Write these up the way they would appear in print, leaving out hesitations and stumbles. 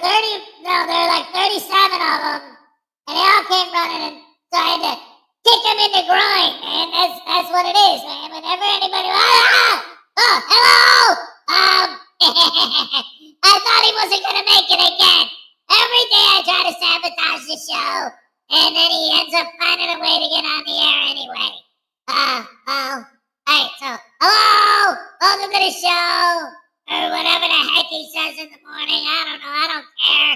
there were like 37 of them, and they all came running, and so I had to kick them in the groin, man. That's what it is, man. Whenever anybody, hello, I thought he wasn't gonna make it again. Every day I try to sabotage the show, and then he ends up finding a way to get on the air anyway. Hey, so hello, welcome to the show, or whatever the heck he says in the morning. I don't know. I don't care.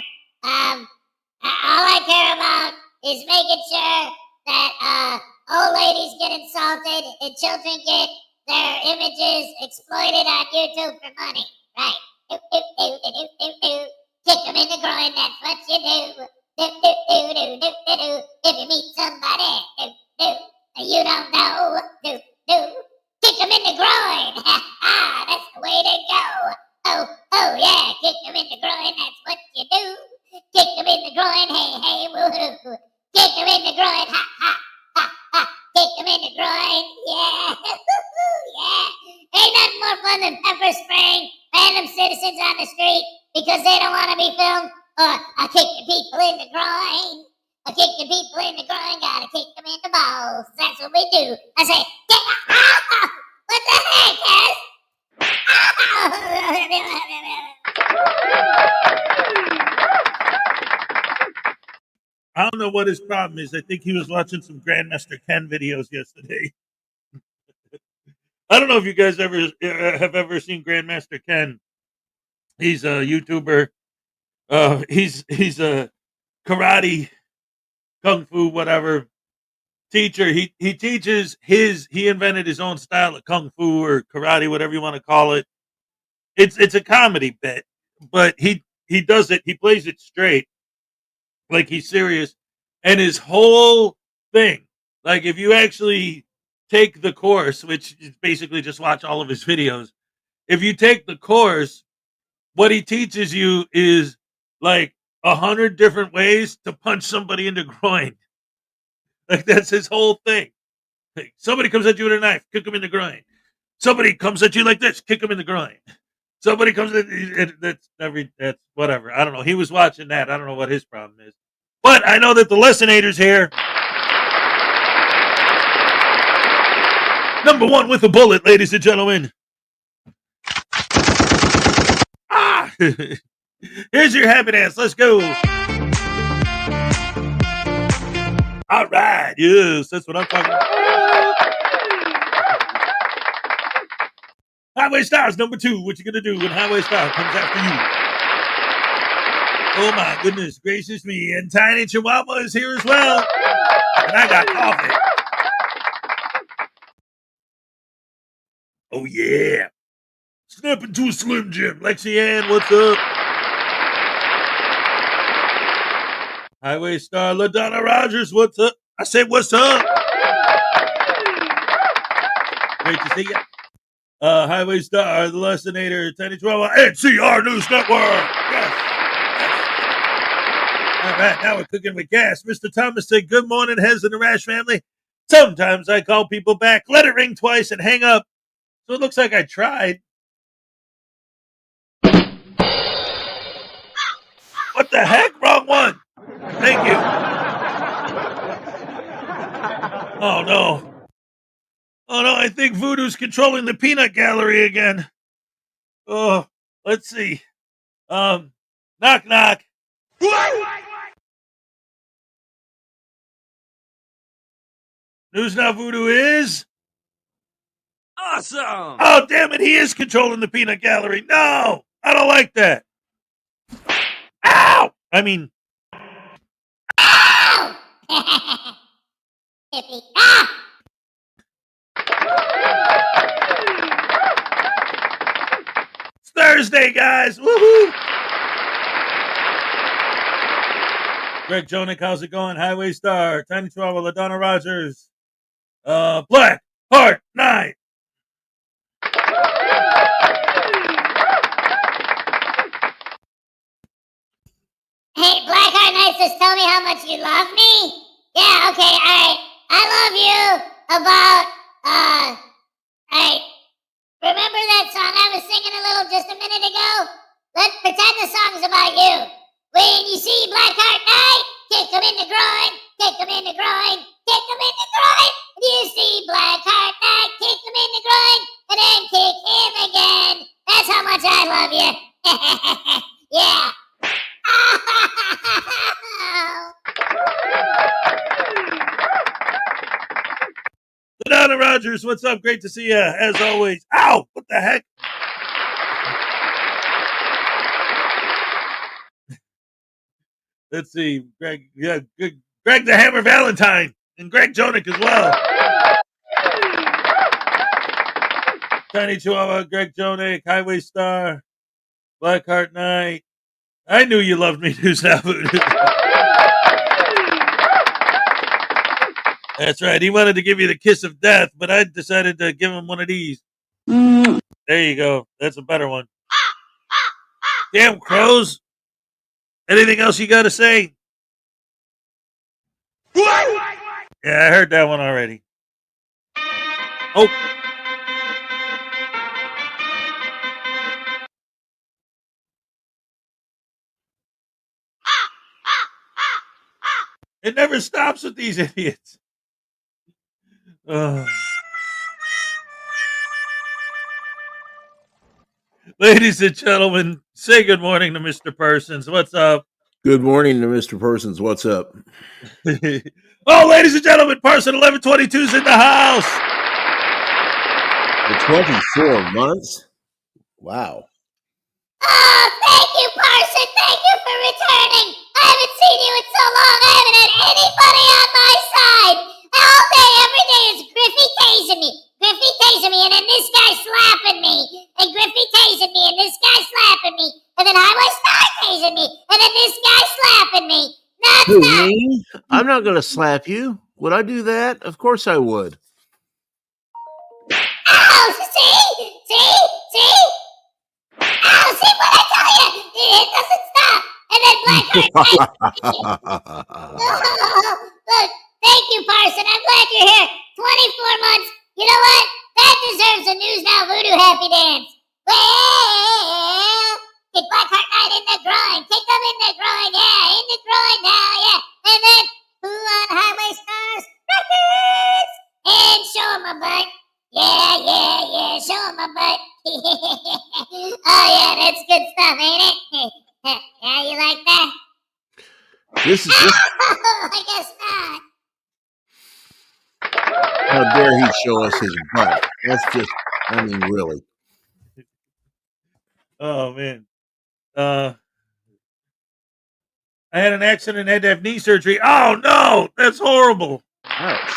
All I care about is making sure that old ladies get insulted and children get their images exploited on YouTube for money. Right. Kick them in the groin, that's what you do. If you meet somebody, you don't know, kick them in the groin. That's the way to go. Oh yeah, kick them in the groin, that's what you do. Kick them in the groin, hey, woohoo. Kick them in the groin, ha. Kick them in the groin, yeah. Yeah. Ain't nothing more fun than pepper spraying random citizens on the street because they don't want to be filmed. Or I kick the people in the groin. I kick the people in the groin, gotta kick them in the balls. That's what we do. I say, what the heck, guys? I don't know what his problem is. I think he was watching some Grandmaster Ken videos yesterday. I don't know if you guys have ever seen Grandmaster Ken. He's a YouTuber. He's a karate, kung fu, whatever teacher. He teaches he invented his own style of kung fu or karate, whatever you want to call it. It's a comedy bit, but he does it. He plays it straight, like he's serious, and his whole thing, like if you actually take the course, which is basically just watch all of his videos. If you take the course, what he teaches you is like 100 different ways to punch somebody in the groin. Like that's his whole thing. Like, somebody comes at you with a knife, kick him in the groin. Somebody comes at you like this, kick him in the groin. Somebody comes at that's whatever. I don't know. He was watching that. I don't know what his problem is. But I know that the Lessinator's here. Number one with a bullet, ladies and gentlemen. Ah! Here's your habit ass. Let's go. All right. Yes, that's what I'm talking about. Highway Stars number 2. What you gonna do when Highway Star comes after you? Oh my goodness gracious me. And Tiny Chihuahua is here as well. And I got coffee. Oh yeah. Snap into a Slim Jim. Lexi Ann, what's up? Highway Star LaDonna Rogers, what's up? I said, what's up? Great to see you. Highway Star, the Lessinator, Tiny Chihuahua, NCR News Network. Yes. All right, now we're cooking with gas. Mr. Thomas said, good morning, Hez and the Rash family. Sometimes I call people back, let it ring twice, and hang up. So it looks like I tried. What the heck? Wrong one. Thank you. Oh, no. Oh, no, I think Voodoo's controlling the peanut gallery again. Oh, let's see. Knock, knock. News Now Voodoo is... awesome. Oh, damn it, he is controlling the peanut gallery. No, I don't like that. Ow! I mean... Ow! It's Thursday, guys. Woohoo! Greg Jonick, how's it going? Highway Star, Tiny Chihuahua, LaDonna Rogers, Black Heart 9. Hey, Blackheart Knight says, tell me how much you love me? Yeah, okay, alright. I love you about, alright. Remember that song I was singing a little just a minute ago? Let's pretend the song's about you. see Blackheart Knight? Kick him in the groin, kick him in the groin, kick him in the groin. Do you see Blackheart Knight? Kick him in the groin, and then kick him again. That's how much I love you. Yeah. Donna Rogers, what's up? Great to see you, as always. Ow! What the heck? Let's see. Greg, yeah, good. Greg the Hammer Valentine, and Greg Jonick as well. Tiny Chihuahua, Greg Jonick, Highway Star, Blackheart Knight. I knew you loved me, News Now Voodoo. That's right. He wanted to give you the kiss of death, but I decided to give him one of these. There you go. That's a better one. Damn crows. Anything else you got to say? Yeah, I heard that one already. Oh. It never stops with these idiots. Ladies and gentlemen, say good morning to Mr. Persons. What's up? Good morning to Mr. Persons. What's up? Oh, ladies and gentlemen, Person 1122 is in the house. The 24 months? Wow. Oh, thank you, Parson. Thank you for returning. I haven't seen you in so long. I haven't had anybody on my side. All day, every day is Griffey tasing me. Griffey tasing me, and then this guy slapping me. And Griffey tasing me, and this guy slapping me. And then Highway Star tasing me. And then this guy slapping me. Who, me? I'm not going to slap you. Would I do that? Of course I would. Oh, see? Oh, see what I tell you? It doesn't stop. And then Blackheart. Look, thank you, Parson. I'm glad you're here. 24 months. You know what? That deserves a News Now Voodoo happy dance. Well, get Blackheart Knight in the groin. Kick him in the groin. Yeah, in the groin now. Yeah. And then who on Highway Stars? Records. And show him a butt. Yeah. Show him a butt. Oh, yeah, that's good stuff, ain't it? Yeah, you like that? This is I guess not. how dare he show us his butt. That's just, I mean, really. Oh, man. I had an accident and had to have knee surgery. Oh, no, that's horrible. Ouch.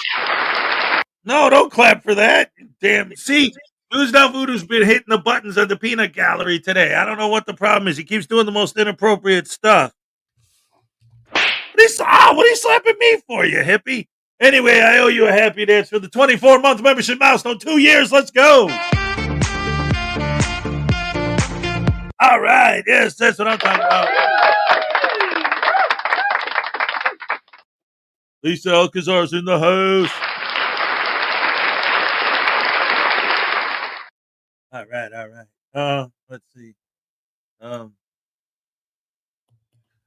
No, don't clap for that. Damn. See, News Now Voodoo's been hitting the buttons on the peanut gallery today. I don't know what the problem is. He keeps doing the most inappropriate stuff. What are you slapping me for, you hippie? Anyway, I owe you a happy dance for the 24-month membership milestone. 2 years. Let's go. All right. Yes, that's what I'm talking about. Lisa Alcazar's in the house. All right. Let's see.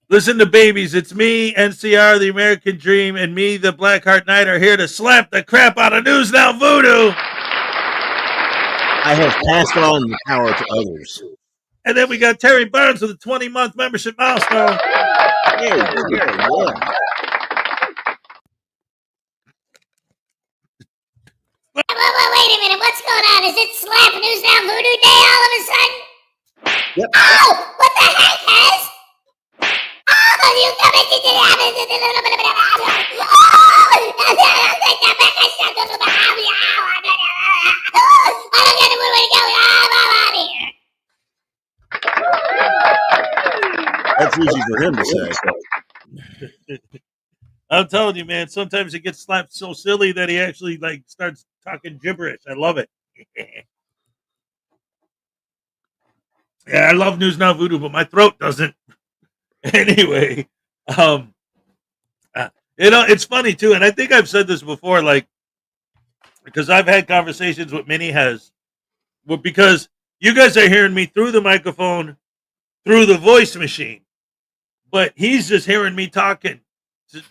Listen to babies. It's me, NCR, the American Dream, and me, the Blackheart Knight, are here to slap the crap out of News Now Voodoo. I have passed on the power to others. And then we got Terry Burns with a 20-month membership milestone. Hey, yeah. Wait a minute. What's going on? Is it Slap News Now Voodoo Day all of a sudden? Yep. Oh, what the heck, Hez? Oh, you come in. I don't get where we're going. I'm out of here. That's easy for him to say. I'm telling you, man, sometimes he gets slapped so silly that he actually starts talking gibberish. I love it. Yeah, I love News Now Voodoo, but my throat doesn't. Anyway, it's funny too, and I think I've said this before, because I've had conversations with Minnie Hez, because you guys are hearing me through the microphone, through the voice machine. but he's just hearing me talking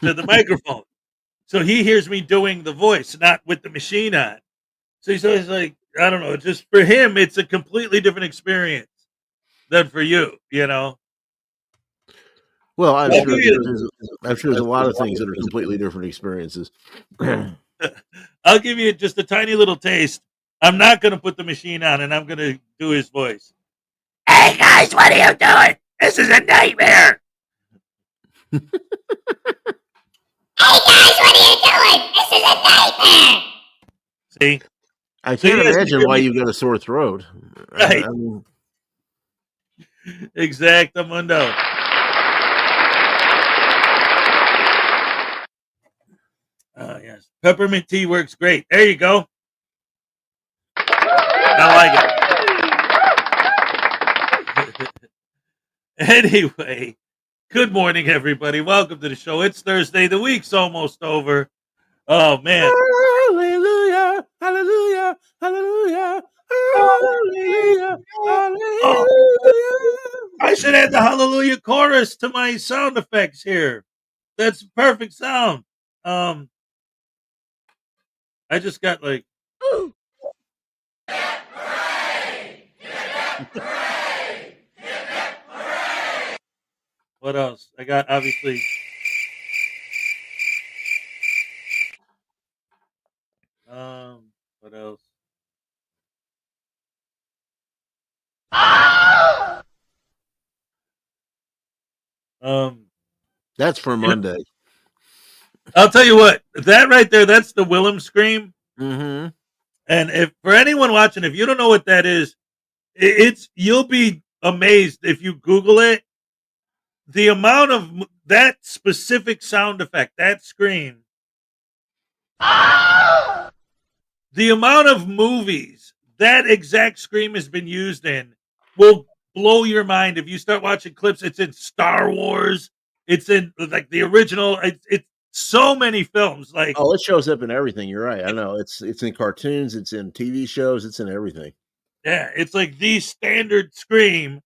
to the microphone. So he hears me doing the voice, not with the machine on. So he's always like, I don't know, just for him, it's a completely different experience than for you, you know? Well, I'm I'll sure give you there's a lot of things that are completely different experiences. I'll give you just a tiny little taste. I'm not going to put the machine on, and I'm going to do his voice. Hey guys, what are you doing? This is a nightmare. Hey guys, what are you doing? This is a nightmare. See? I So can't yes, you imagine hear why me you've got a sore throat. right. I mean, Exactamundo. Yes. Peppermint tea works great. There you go. I like it. Anyway, good morning, everybody. Welcome to the show. It's Thursday. The week's almost over. Oh, man. hallelujah, hallelujah, hallelujah, hallelujah, Oh, hallelujah. I should add the hallelujah chorus to my sound effects here. That's perfect sound. Um, I just got like what else? I got obviously what else? Um That's for you know, Monday. I'll tell you what, that right there, that's the Willem scream. Mm-hmm. And if for anyone watching, if you don't know what that is, it's you'll be amazed if you Google it. The amount of that specific sound effect, that scream, the amount of movies that exact scream has been used in will blow your mind. If you start watching clips, it's in Star Wars, it's in like the original, it's so many films. Like, Oh, it shows up in everything. You're right. I know. It's in cartoons. It's in TV shows. It's in everything. yeah, it's like the standard scream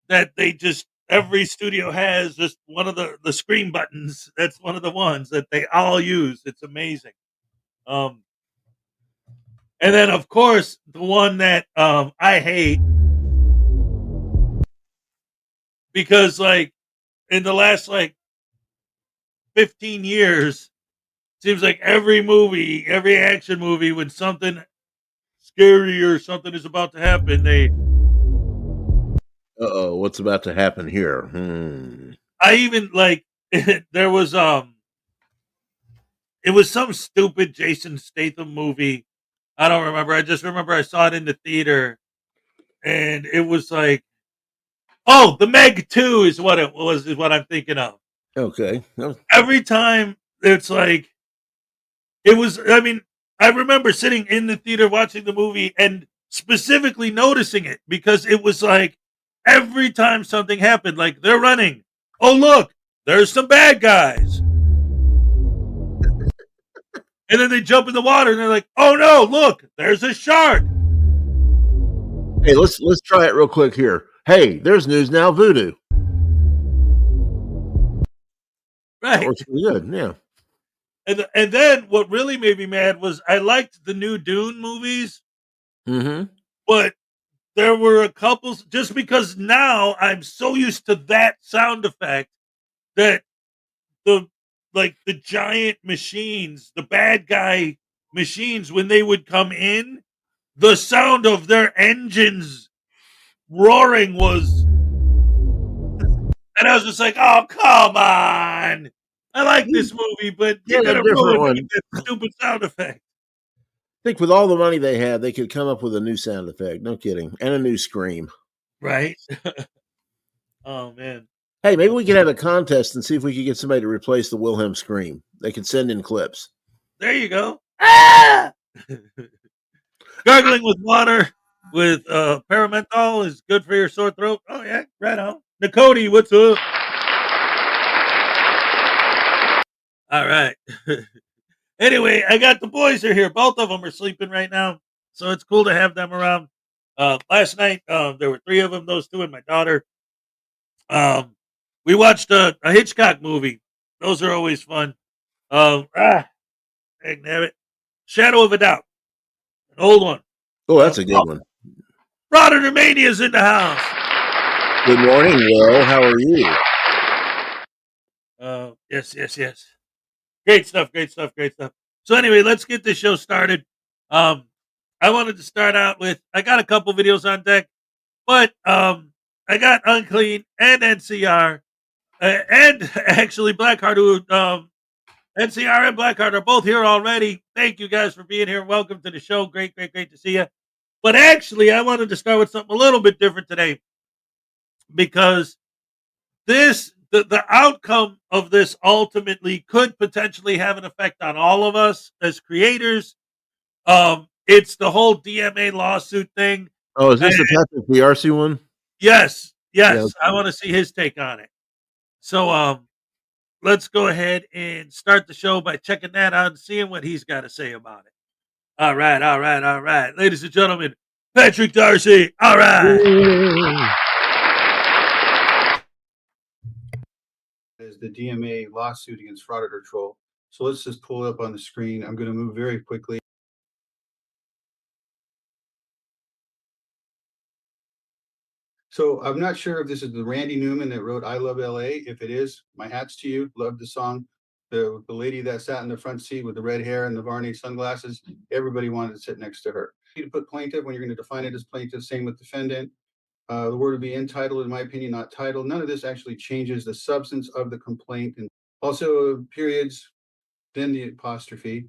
that they just every studio has just one of the scream buttons. That's one of the ones that they all use. It's amazing. Um, and then of course the one that I hate because like in the last like 15 years, seems like every movie, every action movie, when something scary or something is about to happen, they Uh-oh, what's about to happen here? I even like there was it was some stupid Jason Statham movie. I don't remember. I just remember I saw it in the theater and it was like, oh, the Meg 2 is what it was, is what I'm thinking of. Okay. No. Every time it's like, it was, I mean, I remember sitting in the theater watching the movie and specifically noticing it because it was like every time something happened, like they're running. Oh, look, there's some bad guys. And then they jump in the water and they're like, oh no, look, there's a shark. Hey, let's try it real quick here. Hey, there's News Now Voodoo. That Right. works pretty good. Yeah. And then what really made me mad was I liked the new Dune movies, Mm-hmm. but there were a couple just because now I'm so used to that sound effect that the like the giant machines, the bad guy machines, when they would come in, the sound of their engines roaring was, and I was just like, oh come on. I like this movie, but you're Get a gonna different ruin me one. with that stupid sound effect. I think with all the money they had, they could come up with a new sound effect. No kidding. And a new scream. Right? Oh man. Hey, maybe we could have a contest and see if we could get somebody to replace the Wilhelm scream. They could send in clips. There you go. Ah! Gargling with water with paramenthol is good for your sore throat. Oh yeah, right on. Nicody, what's up? All right. Anyway, I got the boys are here. Both of them are sleeping right now, so it's cool to have them around. Last night there were three of them, those two and my daughter. Um, We watched a Hitchcock movie. Those are always fun. Dang it. Shadow of a Doubt, an old one. Oh, that's a good one. Frauditor Mania's in the house. Good morning, Will. How are you? Yes. Great stuff. So anyway, let's get this show started. I wanted to start out with, I got a couple videos on deck, but I got Unclean and NCR and actually Blackheart, who NCR and Blackheart are both here already. Thank you guys for being here. Welcome to the show. Great to see you. But actually, I wanted to start with something a little bit different today, because the outcome of this ultimately could potentially have an effect on all of us as creators. It's the whole DMA lawsuit thing. Oh, is this the Patrick DRC one? Yes. Yeah. I want to see his take on it. So let's go ahead and start the show by checking that out and seeing what he's got to say about it. All right. Ladies and gentlemen, Patrick Darcy. All right. Is the DMA lawsuit against Frauditor Troll. So let's just pull it up on the screen. I'm going to move very quickly. So I'm not sure if this is the Randy Newman that wrote I Love LA. If it is, my hat's to you. Love the song. The lady that sat in the front seat with the red hair and the Varney sunglasses, everybody wanted to sit next to her. You need to put plaintiff when you're going to define it as plaintiff, same with defendant. The word would be entitled, in my opinion, not titled. None of this actually changes the substance of the complaint. And also periods, then the apostrophe.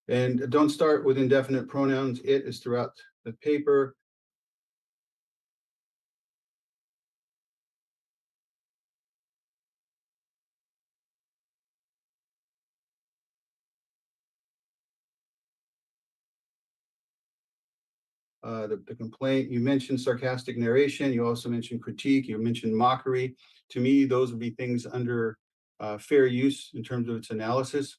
And don't start with indefinite pronouns. It is throughout the paper. The complaint, you mentioned sarcastic narration. You also mentioned critique. You mentioned mockery. To me, those would be things under fair use in terms of its analysis.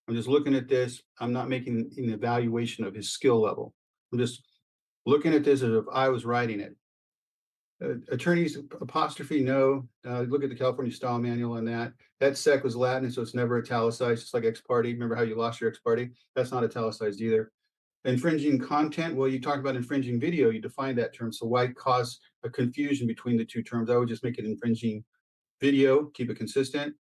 I'm just looking at this. I'm not making an evaluation of his skill level. I'm just looking at this as if I was writing it. Attorneys apostrophe no. Look at the California style manual on that. That sec was Latin, so it's never italicized. It's like ex parte. Remember how you lost your ex parte? That's not italicized either. Infringing content. Well, you talk about infringing video. You define that term. So why cause a confusion between the two terms? I would just make it infringing video. Keep it consistent.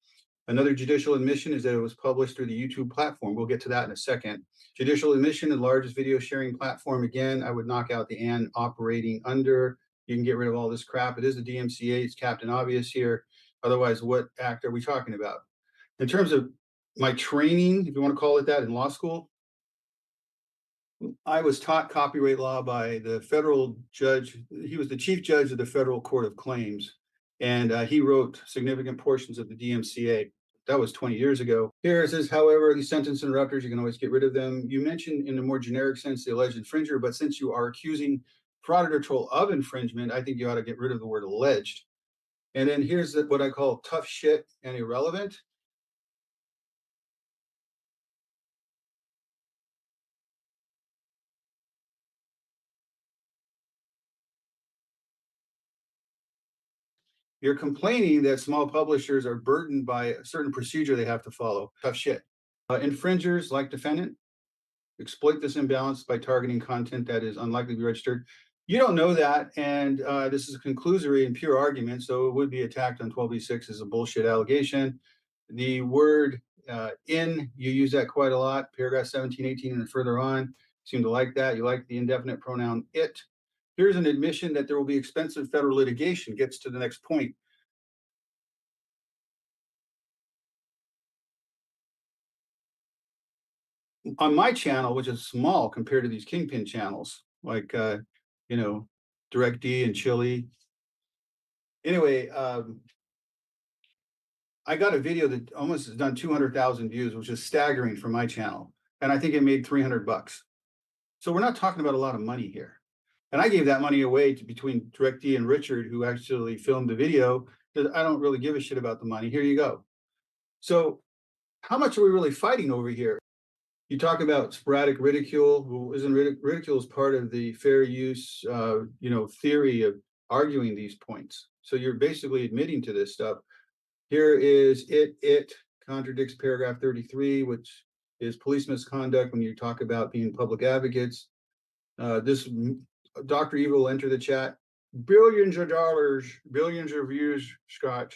Another judicial admission is that it was published through the YouTube platform. We'll get to that in a second. Judicial admission, the largest video sharing platform. Again, I would knock out the and operating under. You can get rid of all this crap. It is the DMCA. It's Captain Obvious here. Otherwise, what act are we talking about? In terms of my training, if you want to call it that, in law school, I was taught copyright law by the federal judge. He was the chief judge of the Federal Court of Claims, and he wrote significant portions of the DMCA. That was 20 years ago. Here it says, however, these sentence interrupters, you can always get rid of them. You mentioned in a more generic sense the alleged infringer, but since you are accusing Frauditor Troll of infringement, I think you ought to get rid of the word alleged. And then here's what I call tough shit and irrelevant. You're complaining that small publishers are burdened by a certain procedure they have to follow. Tough shit. Infringers, like defendant, exploit this imbalance by targeting content that is unlikely to be registered. You don't know that, and this is a conclusory and pure argument, so it would be attacked on 12b6 as a bullshit allegation. The word in, you use that quite a lot, paragraph 17, 18, and further on. You seem to like that. You like the indefinite pronoun it. Here's an admission that there will be expensive federal litigation, gets to the next point. On my channel, which is small compared to these kingpin channels, like Direct D and Chili. Anyway, I got a video that almost has done 200,000 views, which is staggering for my channel, and I think it made $300. So we're not talking about a lot of money here. And I gave that money away to between Direct D and Richard, who actually filmed the video, because I don't really give a shit about the money. Here you go. So how much are we really fighting over here? You talk about sporadic ridicule. Well, isn't ridicule is part of the fair use, theory of arguing these points. So you're basically admitting to this stuff. Here is it contradicts paragraph 33, which is police misconduct when you talk about being public advocates. This Dr. Evil will enter the chat. Billions of dollars, billions of views, Scott.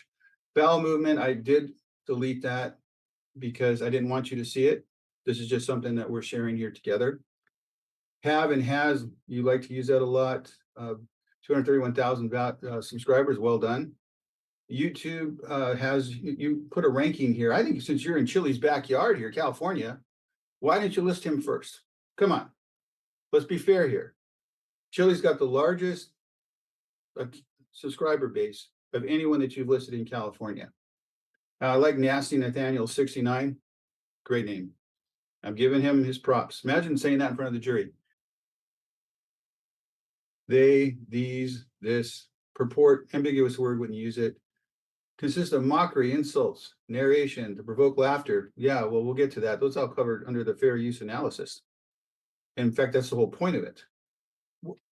Bowel movement, I did delete that because I didn't want you to see it. This is just something that we're sharing here together. Have and has, you like to use that a lot. 231,000 subscribers, well done. YouTube has, you put a ranking here. I think since you're in Chili's backyard here, California, why didn't you list him first? Come on, let's be fair here. Chili's got the largest subscriber base of anyone that you've listed in California. I like Nasty Nathaniel 69, great name. I'm giving him his props. Imagine saying that in front of the jury. They, these, this, purport, ambiguous word, wouldn't use it. Consists of mockery, insults, narration to provoke laughter. Yeah, well, we'll get to that. Those all covered under the fair use analysis. In fact, that's the whole point of it.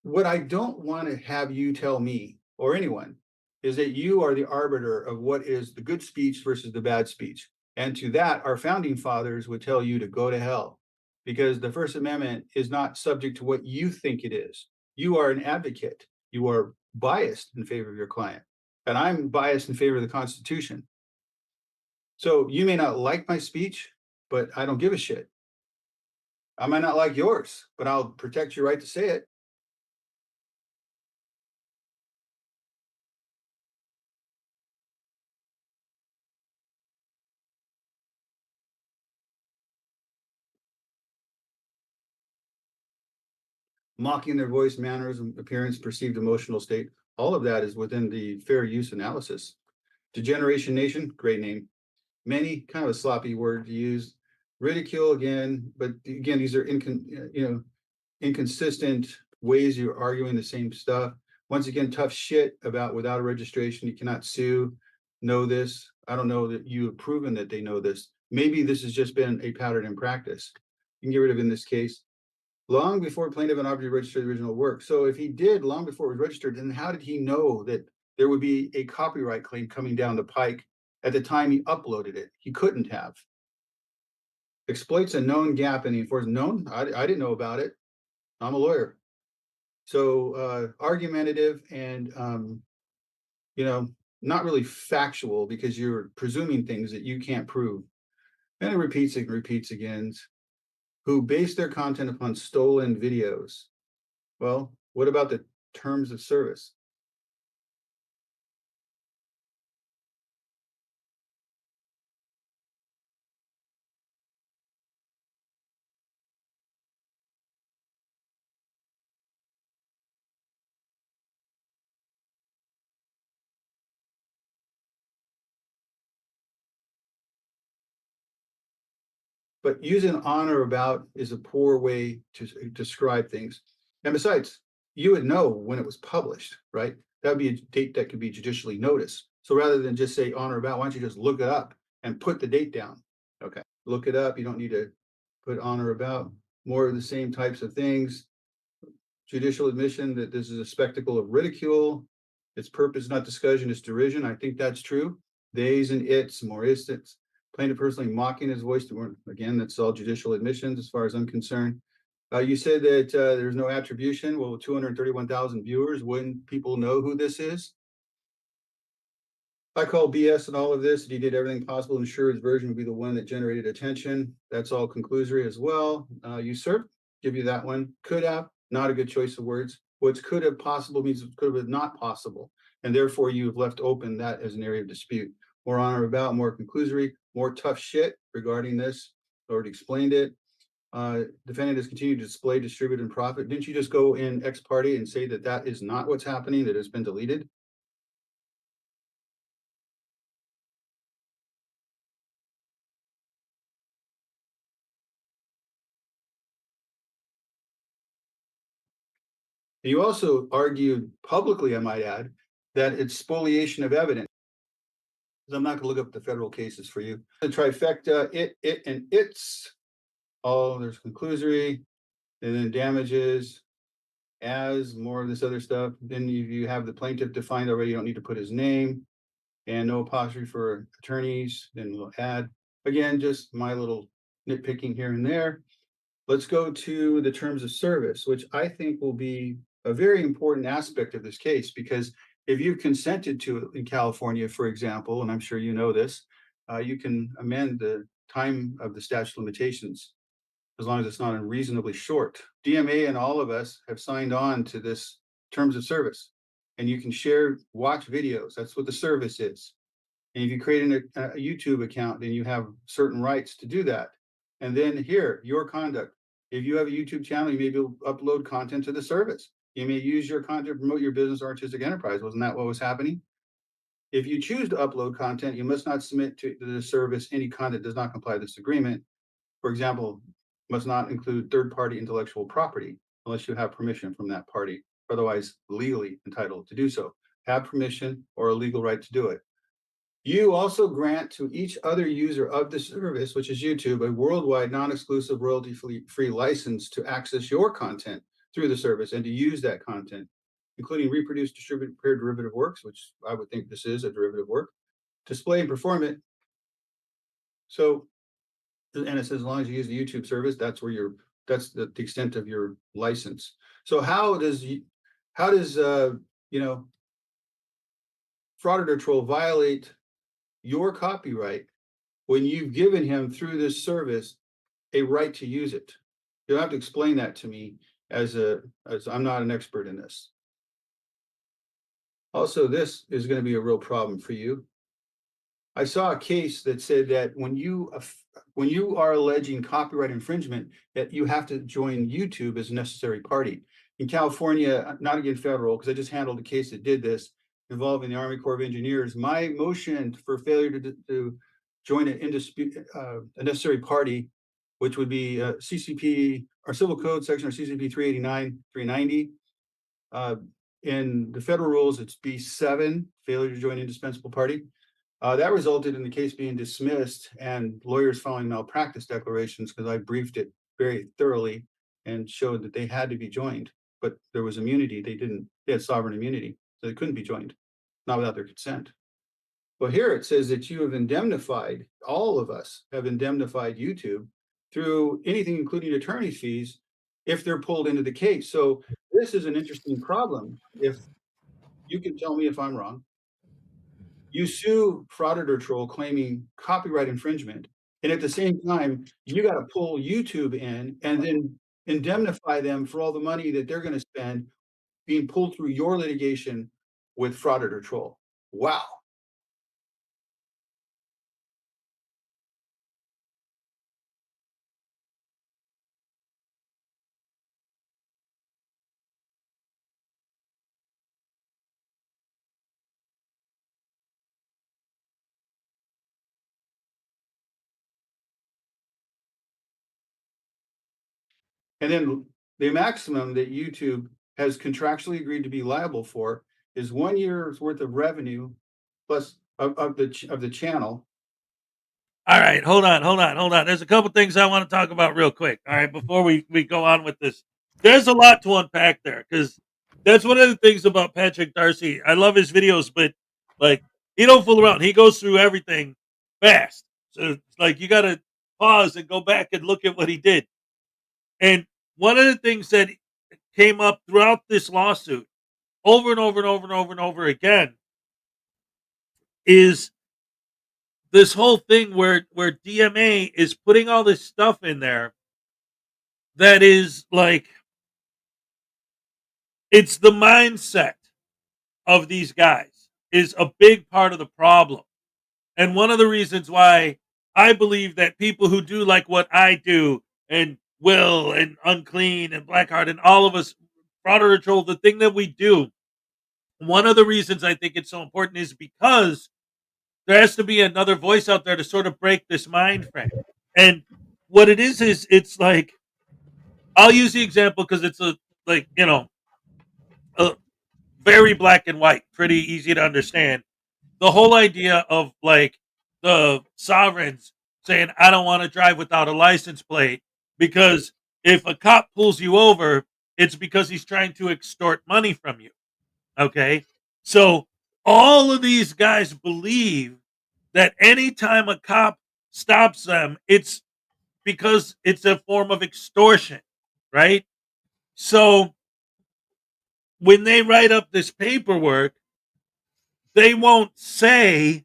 What I don't want to have you tell me or anyone is that you are the arbiter of what is the good speech versus the bad speech. And to that, our founding fathers would tell you to go to hell, because the First Amendment is not subject to what you think it is. You are an advocate. You are biased in favor of your client. And I'm biased in favor of the Constitution. So you may not like my speech, but I don't give a shit. I might not like yours, but I'll protect your right to say it. Mocking their voice, manners, appearance, perceived emotional state. All of that is within the fair use analysis. Degeneration Nation, great name. Many, kind of a sloppy word to use. Ridicule again, but again, these are inconsistent ways you're arguing the same stuff. Once again, tough shit about without a registration, you cannot sue. Know this. I don't know that you have proven that they know this. Maybe this has just been a pattern in practice. You can get rid of in this case. Long before plaintiff and object registered the original work. So if he did long before it was registered, then how did he know that there would be a copyright claim coming down the pike at the time he uploaded it? He couldn't have. Exploits a known gap in the enforcement. Known? I didn't know about it. I'm a lawyer. So argumentative and not really factual, because you're presuming things that you can't prove. And it repeats and repeats again. Who base their content upon stolen videos. Well, what about the terms of service? But using on or about is a poor way to describe things. And besides, you would know when it was published, right? That would be a date that could be judicially noticed. So rather than just say on or about, why don't you just look it up and put the date down? Okay, look it up. You don't need to put on or about. More of the same types of things. Judicial admission that this is a spectacle of ridicule. Its purpose, not discussion, is derision. I think that's true. Theys and its, more instance. Plaintiff personally mocking his voice. Again, that's all judicial admissions as far as I'm concerned. You said that there's no attribution. Well, 231,000 viewers, wouldn't people know who this is? I call BS and all of this. He did everything possible to ensure his version would be the one that generated attention. That's all conclusory as well. Usurp, give you that one. Could have, not a good choice of words. What's could have possible means could have not possible. And therefore you've left open that as an area of dispute. More on or about, more conclusory, more tough shit regarding this. Already explained it. Defendant has continued to display, distribute, and profit. Didn't you just go in ex parte and say that that is not what's happening, that has been deleted? You also argued publicly, I might add, that it's spoliation of evidence. I'm not going to look up the federal cases for you. The trifecta, it, and its, there's conclusory, and then damages, as more of this other stuff. Then you have the plaintiff defined already, you don't need to put his name, and no apostrophe for attorneys. Then we'll add, again, just my little nitpicking here and there. Let's go to the terms of service, which I think will be a very important aspect of this case, because if you've consented to it in California, for example, and I'm sure you know this, you can amend the time of the statute of limitations as long as it's not unreasonably short. DMA and all of us have signed on to this terms of service, and you can watch videos. That's what the service is. And if you create a YouTube account, then you have certain rights to do that. And then here, your conduct. If you have a YouTube channel, you may be able to upload content to the service. You may use your content to promote your business or artistic enterprise. Wasn't that what was happening? If you choose to upload content, you must not submit to the service any content that does not comply with this agreement. For example, must not include third-party intellectual property unless you have permission from that party, otherwise legally entitled to do so. Have permission or a legal right to do it. You also grant to each other user of the service, which is YouTube, a worldwide non-exclusive royalty-free license to access your content through the service and to use that content, including reproduce, distribute, prepare derivative works, which I would think this is a derivative work, display and perform it. So, and it says as long as you use the YouTube service, that's where that's the extent of your license. So how does Frauditor troll violate your copyright when you've given him through this service a right to use it? You'll have to explain that to me, as I'm not an expert in this. Also, this is going to be a real problem for you. I saw a case that said that when you are alleging copyright infringement, that you have to join YouTube as a necessary party. In California, not again federal, because I just handled a case that did this involving the Army Corps of Engineers. My motion for failure to join a necessary party, which would be CCP, our Civil Code section, or CCP 389, 390. In the federal rules, it's B7, failure to join indispensable party. That resulted in the case being dismissed and lawyers filing malpractice declarations, because I briefed it very thoroughly and showed that they had to be joined, but there was immunity. They had sovereign immunity, so they couldn't be joined, not without their consent. Well, here it says that you have indemnified, all of us have indemnified YouTube through anything, including attorney's fees, if they're pulled into the case. So this is an interesting problem. If you can tell me if I'm wrong. You sue Frauditor troll claiming copyright infringement, and at the same time, you got to pull YouTube in and then indemnify them for all the money that they're going to spend being pulled through your litigation with Frauditor troll. Wow. And then the maximum that YouTube has contractually agreed to be liable for is 1 year's worth of revenue plus of the channel. All right, hold on. There's a couple things I want to talk about real quick. All right, before we go on with this. There's a lot to unpack there, because that's one of the things about Patrick Darcy. I love his videos, but like, he don't fool around. He goes through everything fast. So it's like you got to pause and go back and look at what he did. And one of the things that came up throughout this lawsuit over and over again is this whole thing where DMA is putting all this stuff in there that is like, it's the mindset of these guys is a big part of the problem. And one of the reasons why I believe that people who do like what I do, and Will and Unclean and Blackheart and all of us, Frauditor troll, the thing that we do, one of the reasons I think it's so important is because there has to be another voice out there to sort of break this mind frame. And what it is it's like, I'll use the example because it's a very black and white, pretty easy to understand. The whole idea of like the sovereigns saying, I don't want to drive without a license plate, because if a cop pulls you over, it's because he's trying to extort money from you. Okay, so all of these guys believe that anytime a cop stops them, it's because it's a form of extortion, right? So when they write up this paperwork, they won't say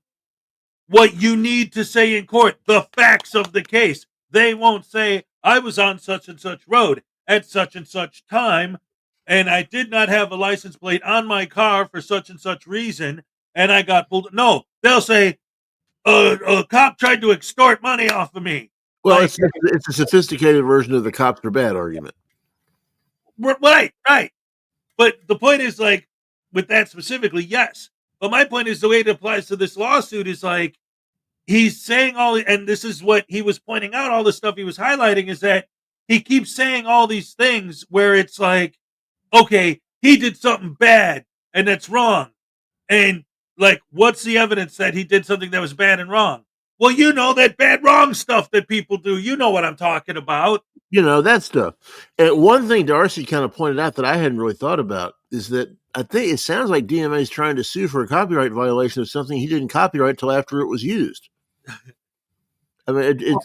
what you need to say in court, the facts of the case. They won't say, I was on such and such road at such and such time, and I did not have a license plate on my car for such and such reason, and I got pulled. No, they'll say, a cop tried to extort money off of me. Well, Like, it's a sophisticated version of the cops are bad argument. right. But the point is, like, with that specifically, yes. But my point is the way it applies to this lawsuit is like, he's saying and this is what he was pointing out, all the stuff he was highlighting is that he keeps saying all these things where it's like, okay, he did something bad and that's wrong. And like, what's the evidence that he did something that was bad and wrong? Well, you know, that bad, wrong stuff that people do. You know what I'm talking about. You know, that stuff. And one thing Darcy kind of pointed out that I hadn't really thought about is that I think it sounds like DMA is trying to sue for a copyright violation of something he didn't copyright until after it was used. I mean,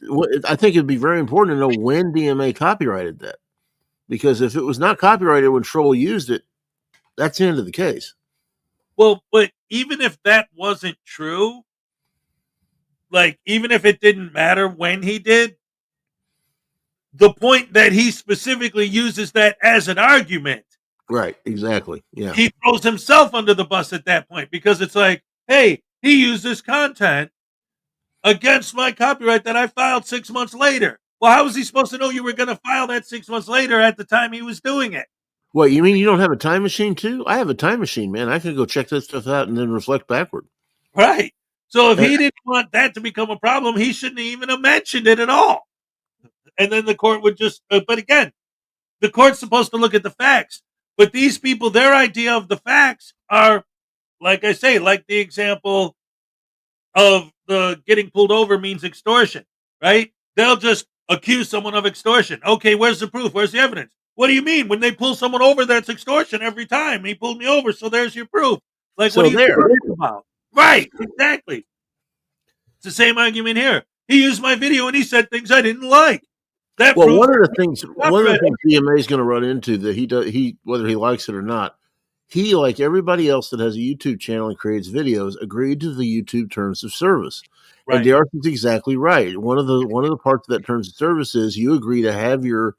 I think it'd be very important to know when DMA copyrighted that, because if it was not copyrighted when Troll used it, that's the end of the case. Well, but even if that wasn't true, like, even if it didn't matter when he did, the point that he specifically uses that as an argument. Right, exactly. Yeah. He throws himself under the bus at that point because it's like, hey, he used this content against my copyright that I filed 6 months later. Well, how was he supposed to know you were going to file that 6 months later at the time he was doing it? What, you mean you don't have a time machine too? I have a time machine, man. I can go check that stuff out and then reflect backward. Right. So if he didn't want that to become a problem, he shouldn't even have mentioned it at all. And then the court would just, but again, the court's supposed to look at the facts. But these people, their idea of the facts are, like I say, like the example of the getting pulled over means extortion, right? They'll just accuse someone of extortion. Okay, where's the proof? Where's the evidence? What do you mean? When they pull someone over, that's extortion every time. He pulled me over, so there's your proof. Like, So what are you there. talking about? Right, exactly. It's the same argument here. He used my video and he said things I didn't like. That Well, proves one of the things DMA is going to run into that he whether he likes it or not, he, like everybody else that has a YouTube channel and creates videos, agreed to the YouTube terms of service. right. And Darcy's exactly right. One of the parts of that terms of service is you agree to have your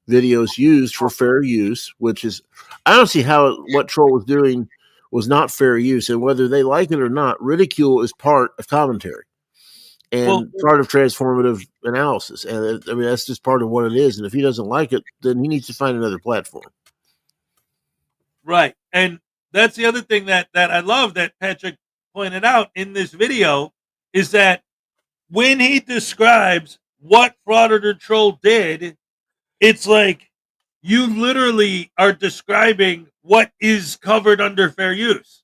videos used for fair use, which is, I don't see how what Troll was doing was not fair use, and whether they like it or not, ridicule is part of commentary and part of transformative analysis. And I mean, that's just part of what it is. And if he doesn't like it, then he needs to find another platform. Right. And that's the other thing that I love that Patrick pointed out in this video is that when he describes what Frauditor Troll did, it's like you literally are describing what is covered under fair use.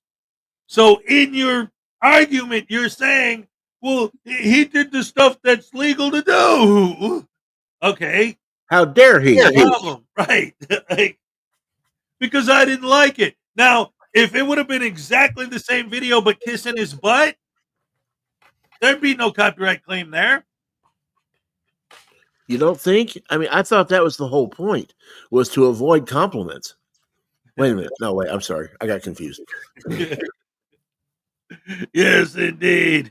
So in your argument, you're saying, well, he did the stuff that's legal to do. Okay. How dare he? No problem. Right. Like, because I didn't like it. Now, if it would have been exactly the same video but kissing his butt, there'd be no copyright claim there. You don't think? I mean, I thought that was the whole point, was to avoid compliments. Wait a minute. No, wait. I'm sorry. I got confused. Yes, indeed.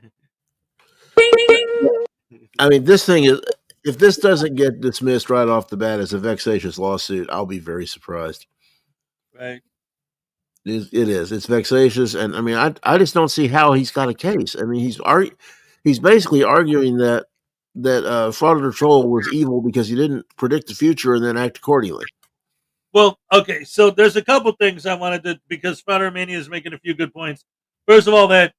I mean, this thing is, if this doesn't get dismissed right off the bat as a vexatious lawsuit, I'll be very surprised. Right. It is. It's vexatious. And I mean, I just don't see how he's got a case. I mean, he's basically arguing that Frauditor Troll was evil because he didn't predict the future and then act accordingly. Well, okay, so there's a couple things I wanted to, because Frauditor Mania is making a few good points. First of all, that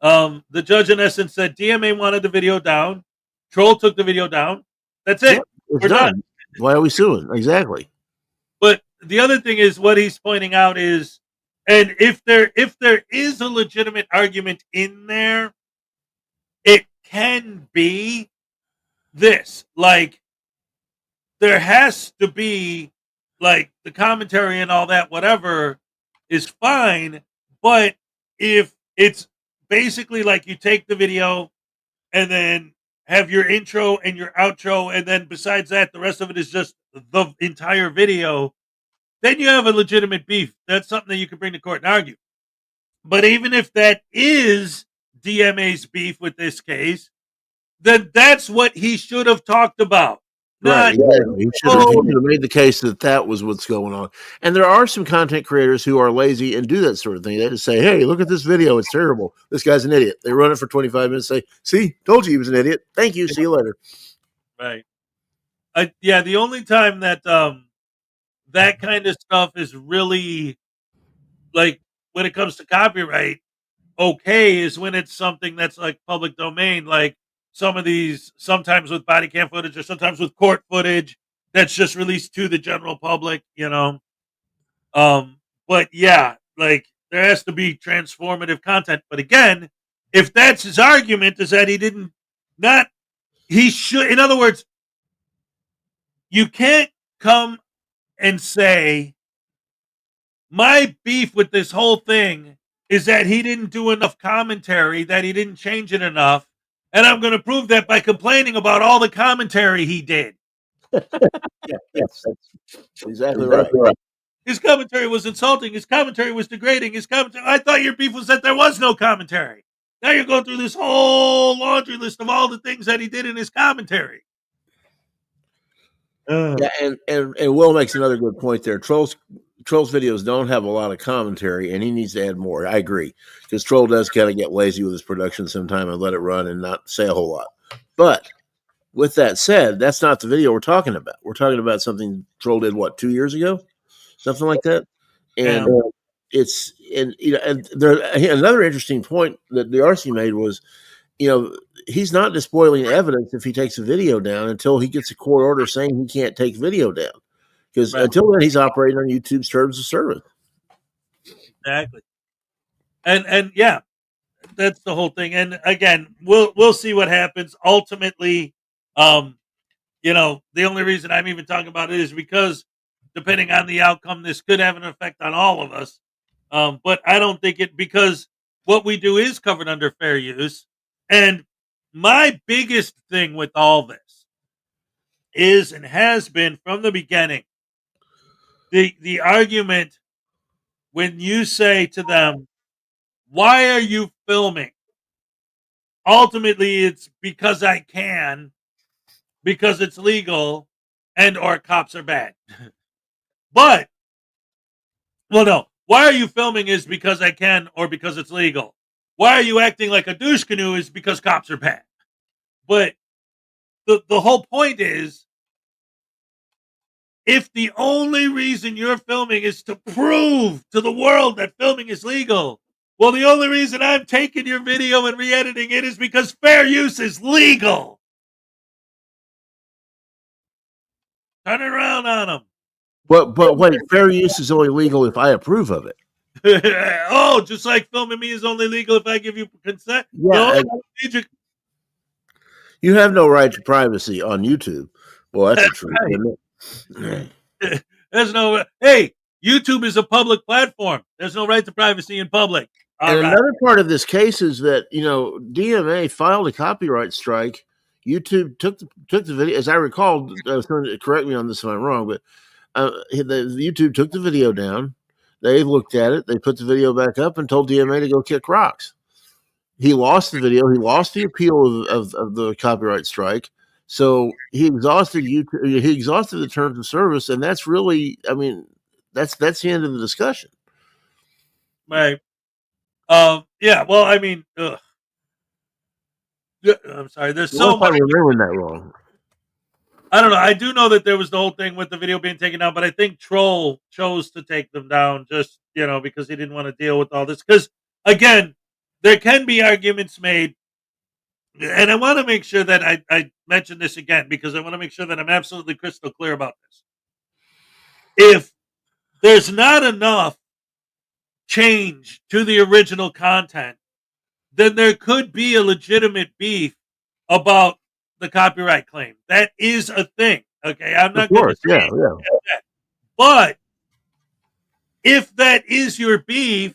the judge in essence said DMA wanted the video down, Troll took the video down. That's it. Yeah, it's We're done. Why are we suing? Exactly. But the other thing is what he's pointing out is, and if there is a legitimate argument in there, it can be this, like, there has to be, like, the commentary and all that, whatever, is fine. But if it's basically like you take the video and then have your intro and your outro, and then besides that, the rest of it is just the entire video, then you have a legitimate beef. That's something that you can bring to court and argue. But even if that is DMA's beef with this case, then that's what he should have talked about. Right, Not, exactly. He should have made the case that that was what's going on. And there are some content creators who are lazy and do that sort of thing. They just say, "Hey, look at this video; it's terrible. This guy's an idiot." They run it for 25 minutes. Say, "See, told you he was an idiot. Thank you. See you later." right. Yeah, the only time that that kind of stuff is really, like, when it comes to copyright, okay, is when it's something that's like public domain, like some of these, sometimes with body cam footage or sometimes with court footage that's just released to the general public, you know. But yeah, like, there has to be transformative content. But again, if that's his argument, is that he didn't, not, he should, in other words, you can't come and say, my beef with this whole thing is that he didn't do enough commentary, that he didn't change it enough, and I'm going to prove that by complaining about all the commentary he did. Yeah, that's exactly right. His commentary was insulting. His commentary was degrading. His commentary. I thought your beef was that there was no commentary. Now you're going through this whole laundry list of all the things that he did in his commentary. Yeah, and Will makes another good point there. Trolls videos don't have a lot of commentary, and he needs to add more. I agree, because Troll does kind of get lazy with his production sometime and let it run and not say a whole lot. But with that said, that's not the video we're talking about. We're talking about something Troll did, what, 2 years ago, something like that. And it's, and you know, and there, another interesting point that the RC made was, you know, he's not despoiling evidence if he takes a video down until he gets a court order saying he can't take video down. Because until then, he's operating on YouTube's terms of service. Exactly. And yeah, that's the whole thing. And again, we'll see what happens. Ultimately, you know, the only reason I'm even talking about it is because depending on the outcome, this could have an effect on all of us. But I don't think it, because what we do is covered under fair use. And my biggest thing with all this is, and has been from the beginning, the argument when you say to them, why are you filming? Ultimately, it's because I can, because it's legal, and or cops are bad. But, well, no. Why are you filming is because I can or because it's legal. Why are you acting like a douche canoe is because cops are bad. But the whole point is, if the only reason you're filming is to prove to the world that filming is legal, well, the only reason I'm taking your video and re-editing it is because fair use is legal. Turn it around on them. But wait, fair use is only legal if I approve of it. Oh, just like filming me is only legal if I give you consent? Yeah, No, you have no right to privacy on YouTube. Well, that's the truth, right. Isn't it? There's no, hey, YouTube is a public platform. There's no right to privacy in public. And another part of this case is that, you know, DMA filed a copyright strike. YouTube took the video, as I recall. Correct me on this if I'm wrong, but the YouTube took the video down. They looked at it. They put the video back up and told DMA to go kick rocks. He lost the video. He lost the appeal of the copyright strike. So he exhausted YouTube. He exhausted the terms of service, and that's really, I mean, that's the end of the discussion. Right. Yeah. Well, I mean, I'm sorry. There's so much. I'm remembering that wrong. I don't know. I do know that there was the whole thing with the video being taken down, but I think Troll chose to take them down just, you know, because he didn't want to deal with all this. Because again, there can be arguments made, and I want to make sure that I mention this again, because I want to make sure that I'm absolutely crystal clear about this. If there's not enough change to the original content, then there could be a legitimate beef about the copyright claim. That is a thing. Okay, I'm Of not going to course, say yeah. that. But if that is your beef,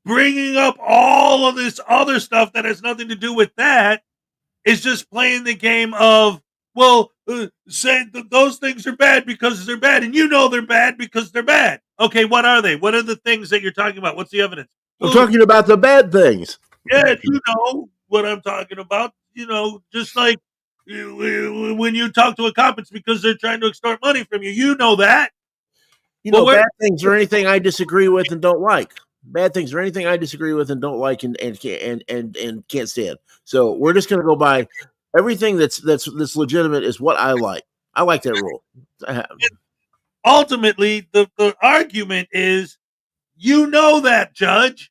bringing up all of this other stuff that has nothing to do with that is just playing the game of, well, say those things are bad because they're bad, and you know they're bad because they're bad. Okay, what are they? What are the things that you're talking about? What's the evidence? I'm talking about the bad things. Yeah, you know what I'm talking about. Just like when you talk to a cop, it's because they're trying to extort money from you. You know that. Well, Bad things are anything I disagree with and don't like. Bad things are anything I disagree with and don't like and can't stand. So we're just going to go by everything that's legitimate is what I like. I like that rule. ultimately, the argument is, that, Judge.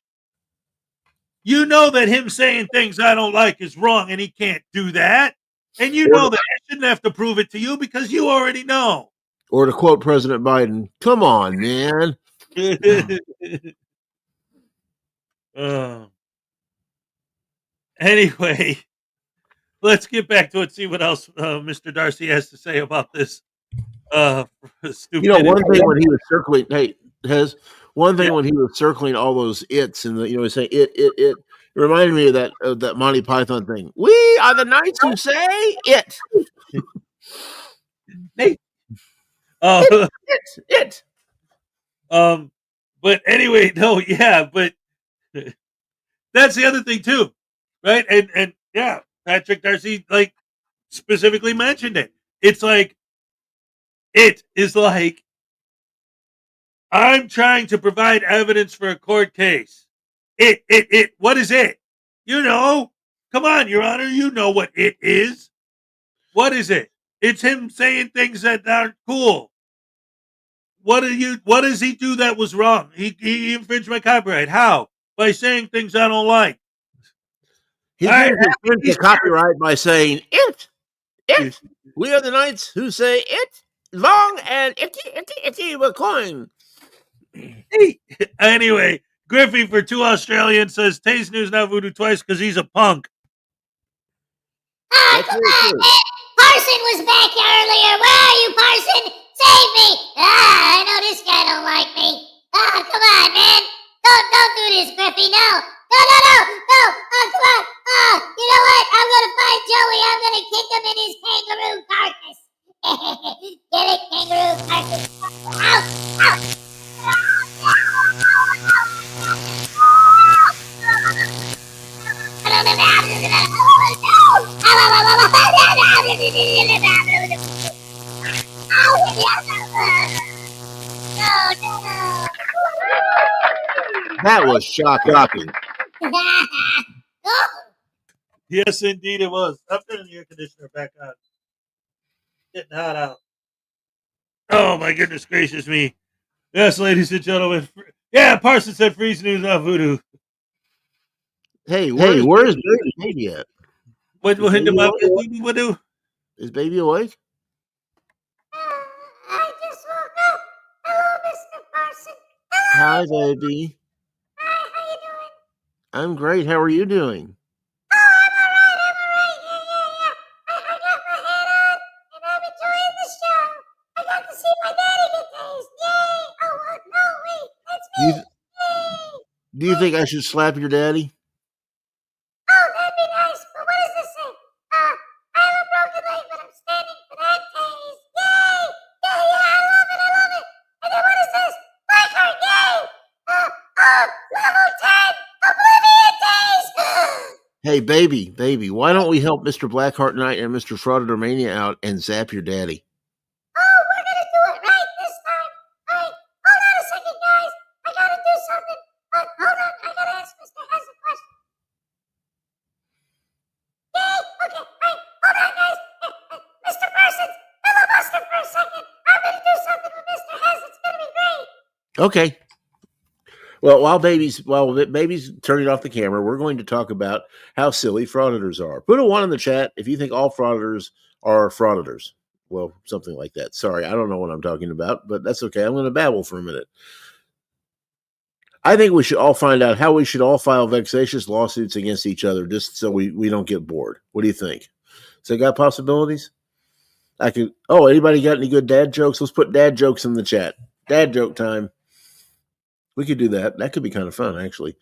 You know that him saying things I don't like is wrong, and he can't do that. And you know that I shouldn't have to prove it to you because you already know. Or to quote President Biden, come on, man. Anyway, let's get back to it. See what else Mr. Darcy has to say about this. Stupidity. One thing when he was circling, when he was circling all those its and he's saying it. It reminded me of that Monty Python thing. We are the knights who say it. It. But anyway, no, yeah, but that's the other thing too, right? And yeah, Patrick Darcy specifically mentioned it. It is like I'm trying to provide evidence for a court case. What is it? Come on, Your Honor, you know what it is. What is it? It's him saying things that aren't cool. What does he do that was wrong? He infringed my copyright. How? By saying things I don't like. He didn't infringe the copyright by saying it. We are the knights who say it. Long and itty with coin. Anyway, Griffey for 2 Australians says Taste News not voodoo twice because he's a punk. Come on, man. Parson was back earlier. Where are you, Parson? Save me. I know this guy don't like me. Come on, man. Don't do this, Griffey. No. Come on. You know what? I'm gonna find Joey. I'm gonna kick him in his kangaroo carcass. Get it, kangaroo carcass. Ow. That was shocking. Yes, indeed it was. I'm turning the air conditioner back on. Getting hot out. Oh, my goodness gracious me. Yes, ladies and gentlemen. Yeah, Parson said freeze news on voodoo. Hey, where is baby at? What do? Is baby awake? I just woke up. Hello, Mr. Parson. Hi, baby. Hi, how you doing? I'm great. How are you doing? Oh, I'm alright. Yeah. I got my hat on, and I'm enjoying the show. I got to see my daddy get tased. Yay! Oh, no, wait, that's me. Yay! Do you think I should slap your daddy? Oh, that'd be nice, but what does this say? I have a broken leg, but I'm standing for that tase. Yay! Yeah, I love it. And then what is this? Blackheart, yay! Level 10, Oblivion tase! Hey, baby, why don't we help Mr. Blackheart Knight and Mr. Frauditor Mania out and zap your daddy? Oh, we're gonna do it right this time. Alright, hold on a second, guys. I gotta do something. Hold on, I gotta ask Mr. Hez a question. Yay! Okay, alright, hold on, guys. Mr. Parsons, filibuster for a second. I'm gonna do something with Mr. Hez. It's gonna be great. Okay. Well, while baby's turning off the camera, we're going to talk about how silly frauditors are. Put a 1 in the chat if you think all frauditors are frauditors. Well, something like that. Sorry, I don't know what I'm talking about, but that's okay. I'm going to babble for a minute. I think we should all find out how we should all file vexatious lawsuits against each other just so we don't get bored. What do you think? So got possibilities? Anybody got any good dad jokes? Let's put dad jokes in the chat. Dad joke time. We could do that. That could be kind of fun, actually.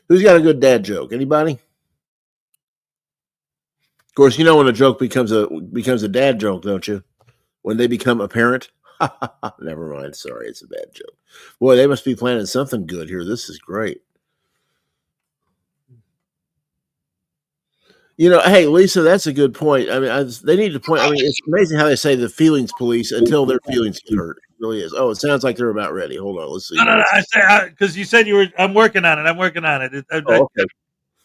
Who's got a good dad joke? Anybody? Of course, you know when a joke becomes a dad joke, don't you? When they become apparent. Never mind. Sorry, it's a bad joke. Boy, they must be planning something good here. This is great. Hey, Lisa, that's a good point. I mean, they need to point. I mean, it's amazing how they say the feelings police until their feelings get hurt. It really is. Oh, it sounds like they're about ready. Hold on, let's see. No. I say because you said you were. I'm working on it. Okay.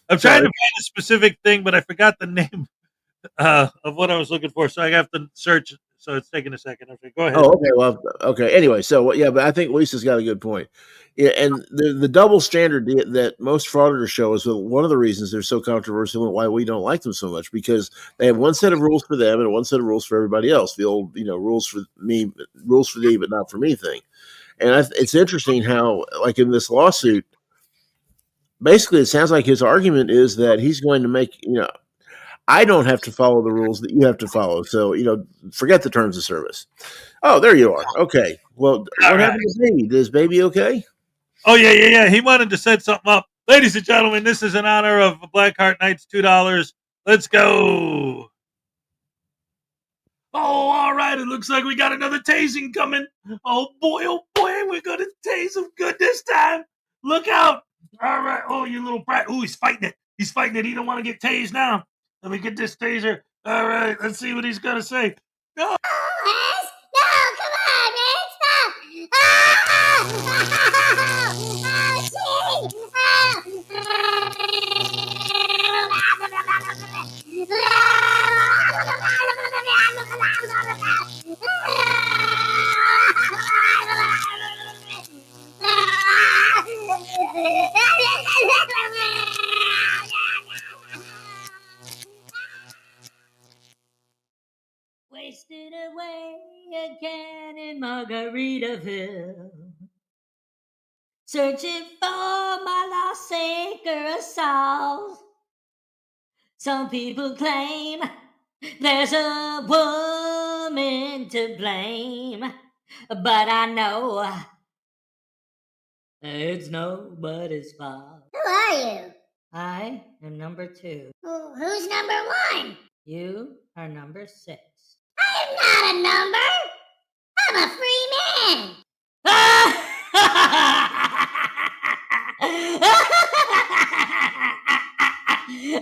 I'm trying to find a specific thing, but I forgot the name of what I was looking for, so I have to search. So it's taking a second. Okay, go ahead. Oh, okay. Well, okay. Anyway, so yeah, but I think Lisa's got a good point. Yeah, and the double standard that most frauditors show is one of the reasons they're so controversial and why we don't like them so much, because they have one set of rules for them and one set of rules for everybody else. The old, rules for thee, but not for me thing. And it's interesting how, like in this lawsuit, basically it sounds like his argument is that he's going to make, I don't have to follow the rules that you have to follow. So, forget the terms of service. Oh, there you are. Okay. Well, what happened to Baby? Is Baby okay? Oh, yeah. He wanted to set something up. Ladies and gentlemen, this is in honor of Blackheart Nights, $2. Let's go. Oh, all right. It looks like we got another tasing coming. Oh, boy. We're going to tase him good this time. Look out. All right. Oh, you little brat. Oh, he's fighting it. He don't want to get tased now. Let me get this taser. All right. Let's see what he's going to say. No. No, come on, man, stop! Wasted away again in Margaritaville, searching for my lost acre of salt. Some people claim there's a woman to blame, but I know it's nobody's fault. Who are you? I am number 2. Who's number 1? You are number 6. I am not a number. I'm a free man. Yeah,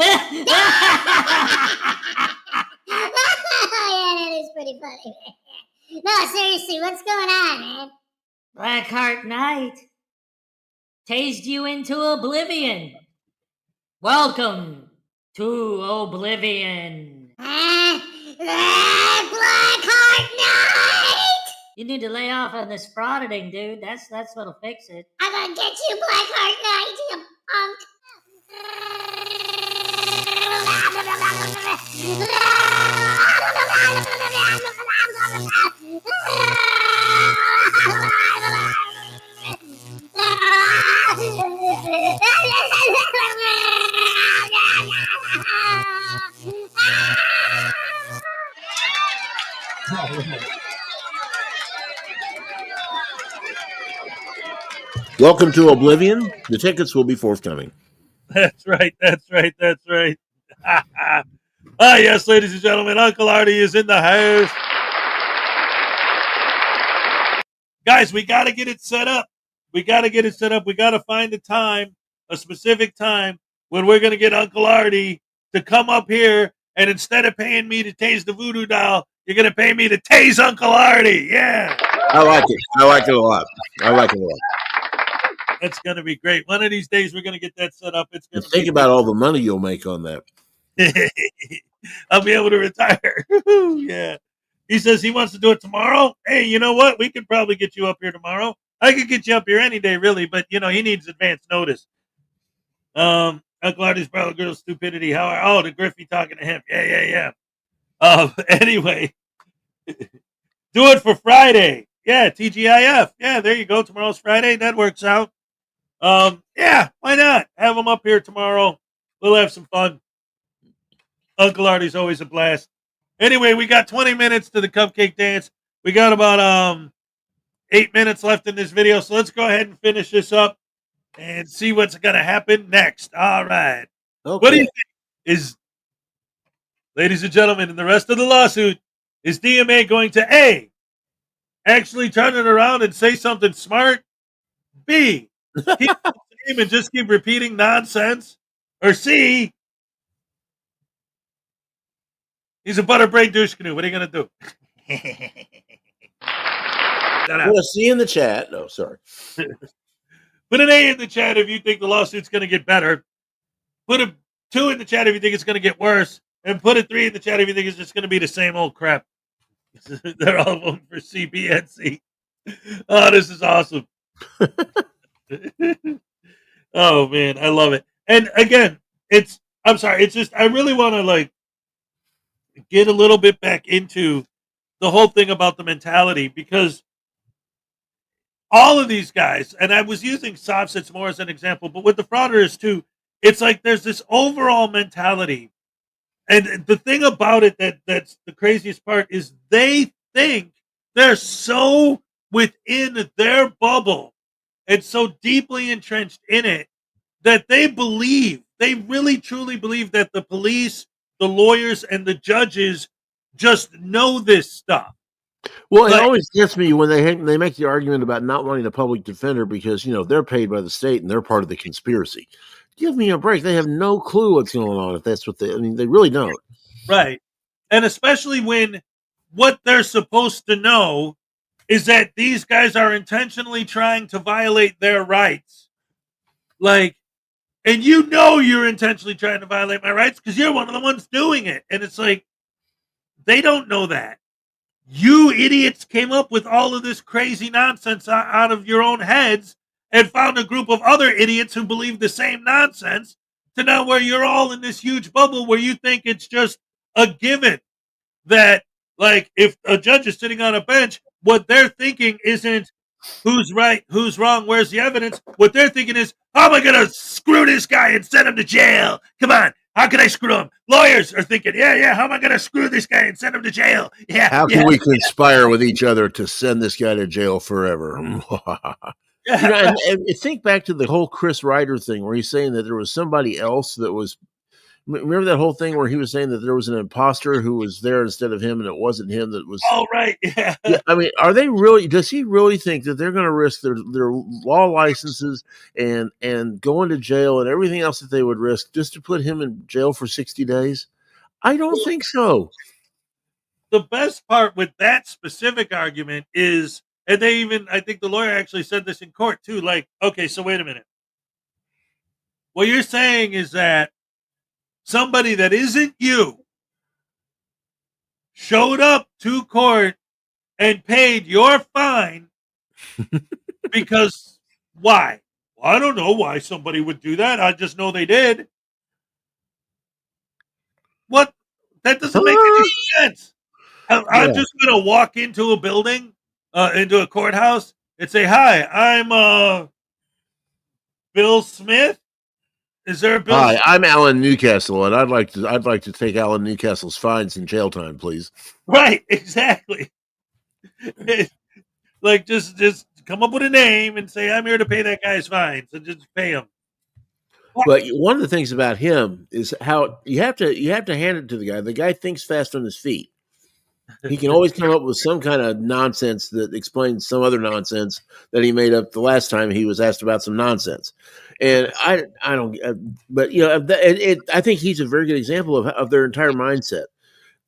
that is pretty funny. No, seriously, what's going on, man? Blackheart Knight tased you into oblivion. Welcome to Oblivion. Blackheart Knight! You need to lay off on this frauditing, dude. That's what'll fix it. I'm gonna get you, Blackheart Knight, you punk! Welcome to Oblivion. The tickets will be forthcoming. That's right. Yes, ladies and gentlemen, Uncle Artie is in the house. Guys, we got to get it set up. We got to find a specific time when we're going to get Uncle Artie to come up here, and instead of paying me to tase the voodoo doll, you're going to pay me to tase Uncle Artie. Yeah. I like it a lot. That's going to be great. One of these days, we're going to get that set up. It's going to think about all the money you'll make on that. I'll be able to retire. Yeah. He says he wants to do it tomorrow. Hey, you know what? We could probably get you up here tomorrow. I could get you up here any day, really, but he needs advance notice. Uncle Artie's probably girl stupidity. The Griffey talking to him. Yeah. Anyway, do it for Friday. Yeah, TGIF. Yeah, there you go. Tomorrow's Friday. That works out. Yeah, why not? Have him up here tomorrow. We'll have some fun. Uncle Artie's always a blast. Anyway, we got 20 minutes to the cupcake dance. We got about 8 minutes left in this video, so let's go ahead and finish this up and see what's going to happen next. All right. Okay. What do you think is, ladies and gentlemen, in the rest of the lawsuit, is DMA going to A, actually turn it around and say something smart? B, keep the same and just keep repeating nonsense? Or C, he's a butterbrain douche canoe. What are you going to do? Shut up. Well, see in the chat. No, sorry. Put an A in the chat if you think the lawsuit's going to get better. Put a 2 in the chat if you think it's going to get worse. And put a 3 in the chat if you think it's just going to be the same old crap. They're all voting for CBNC. Oh, this is awesome. Oh, man, I love it. And again, I'm sorry, it's just, I really want to like get a little bit back into the whole thing about the mentality, because all of these guys, and I was using Sovsits more as an example, but with the frauditors too, it's like there's this overall mentality. And the thing about it that's the craziest part is they think they're so within their bubble and so deeply entrenched in it that they really truly believe that the police, the lawyers, and the judges just know this stuff. Well, it Like, always gets me when they make the argument about not wanting a public defender because they're paid by the state and they're part of the conspiracy. Give me a break. They have no clue what's going on if that's what they really don't. right. And especially when what they're supposed to know is that these guys are intentionally trying to violate their rights. Like, and you're intentionally trying to violate my rights because you're one of the ones doing it. And it's like, they don't know that. You idiots came up with all of this crazy nonsense out of your own heads and found a group of other idiots who believe the same nonsense to now where you're all in this huge bubble where you think it's just a given that, like, if a judge is sitting on a bench, what they're thinking isn't who's right, who's wrong, where's the evidence. What they're thinking is, how am I going to screw this guy and send him to jail? Come on. How can I screw him? Lawyers are thinking, yeah, how am I going to screw this guy and send him to jail? Yeah. How can we conspire with each other to send this guy to jail forever? And think back to the whole Chris Ryder thing where he's saying that there was somebody else that was. Remember that whole thing where he was saying that there was an imposter who was there instead of him, and it wasn't him that was. Oh, right. Yeah. I mean, are they really? Does he really think that they're going to risk their law licenses and going to jail and everything else that they would risk just to put him in jail for 60 days? I don't think so. The best part with that specific argument is, and I think the lawyer actually said this in court too. Like, okay, so wait a minute. What you're saying is that somebody that isn't you showed up to court and paid your fine because why? Well, I don't know why somebody would do that. I just know they did. What? That doesn't make any sense. I'm just going to walk into a building, into a courthouse and say, hi, I'm Bill Smith. Is there a Bill? Hi, I'm Alan Newcastle, and I'd like to take Alan Newcastle's fines in jail time, please. Right, exactly. Like just come up with a name and say I'm here to pay that guy's fines and just pay him. But one of the things about him is how you have to hand it to the guy. The guy thinks fast on his feet. He can always come up with some kind of nonsense that explains some other nonsense that he made up the last time he was asked about some nonsense. And I don't, but I think he's a very good example of their entire mindset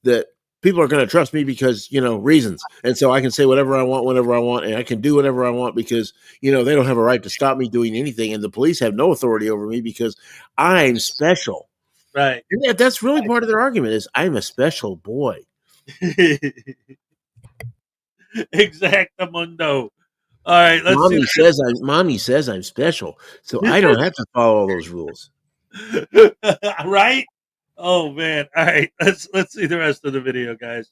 that people are going to trust me because, reasons. And so I can say whatever I want, whenever I want, and I can do whatever I want because, they don't have a right to stop me doing anything. And the police have no authority over me because I'm special. Right. And that's really part of their argument is I'm a special boy. Exactamundo. All right, let's Mommy says I'm special, so I don't have to follow all those rules. Right? Oh man. All right, let's see the rest of the video, guys.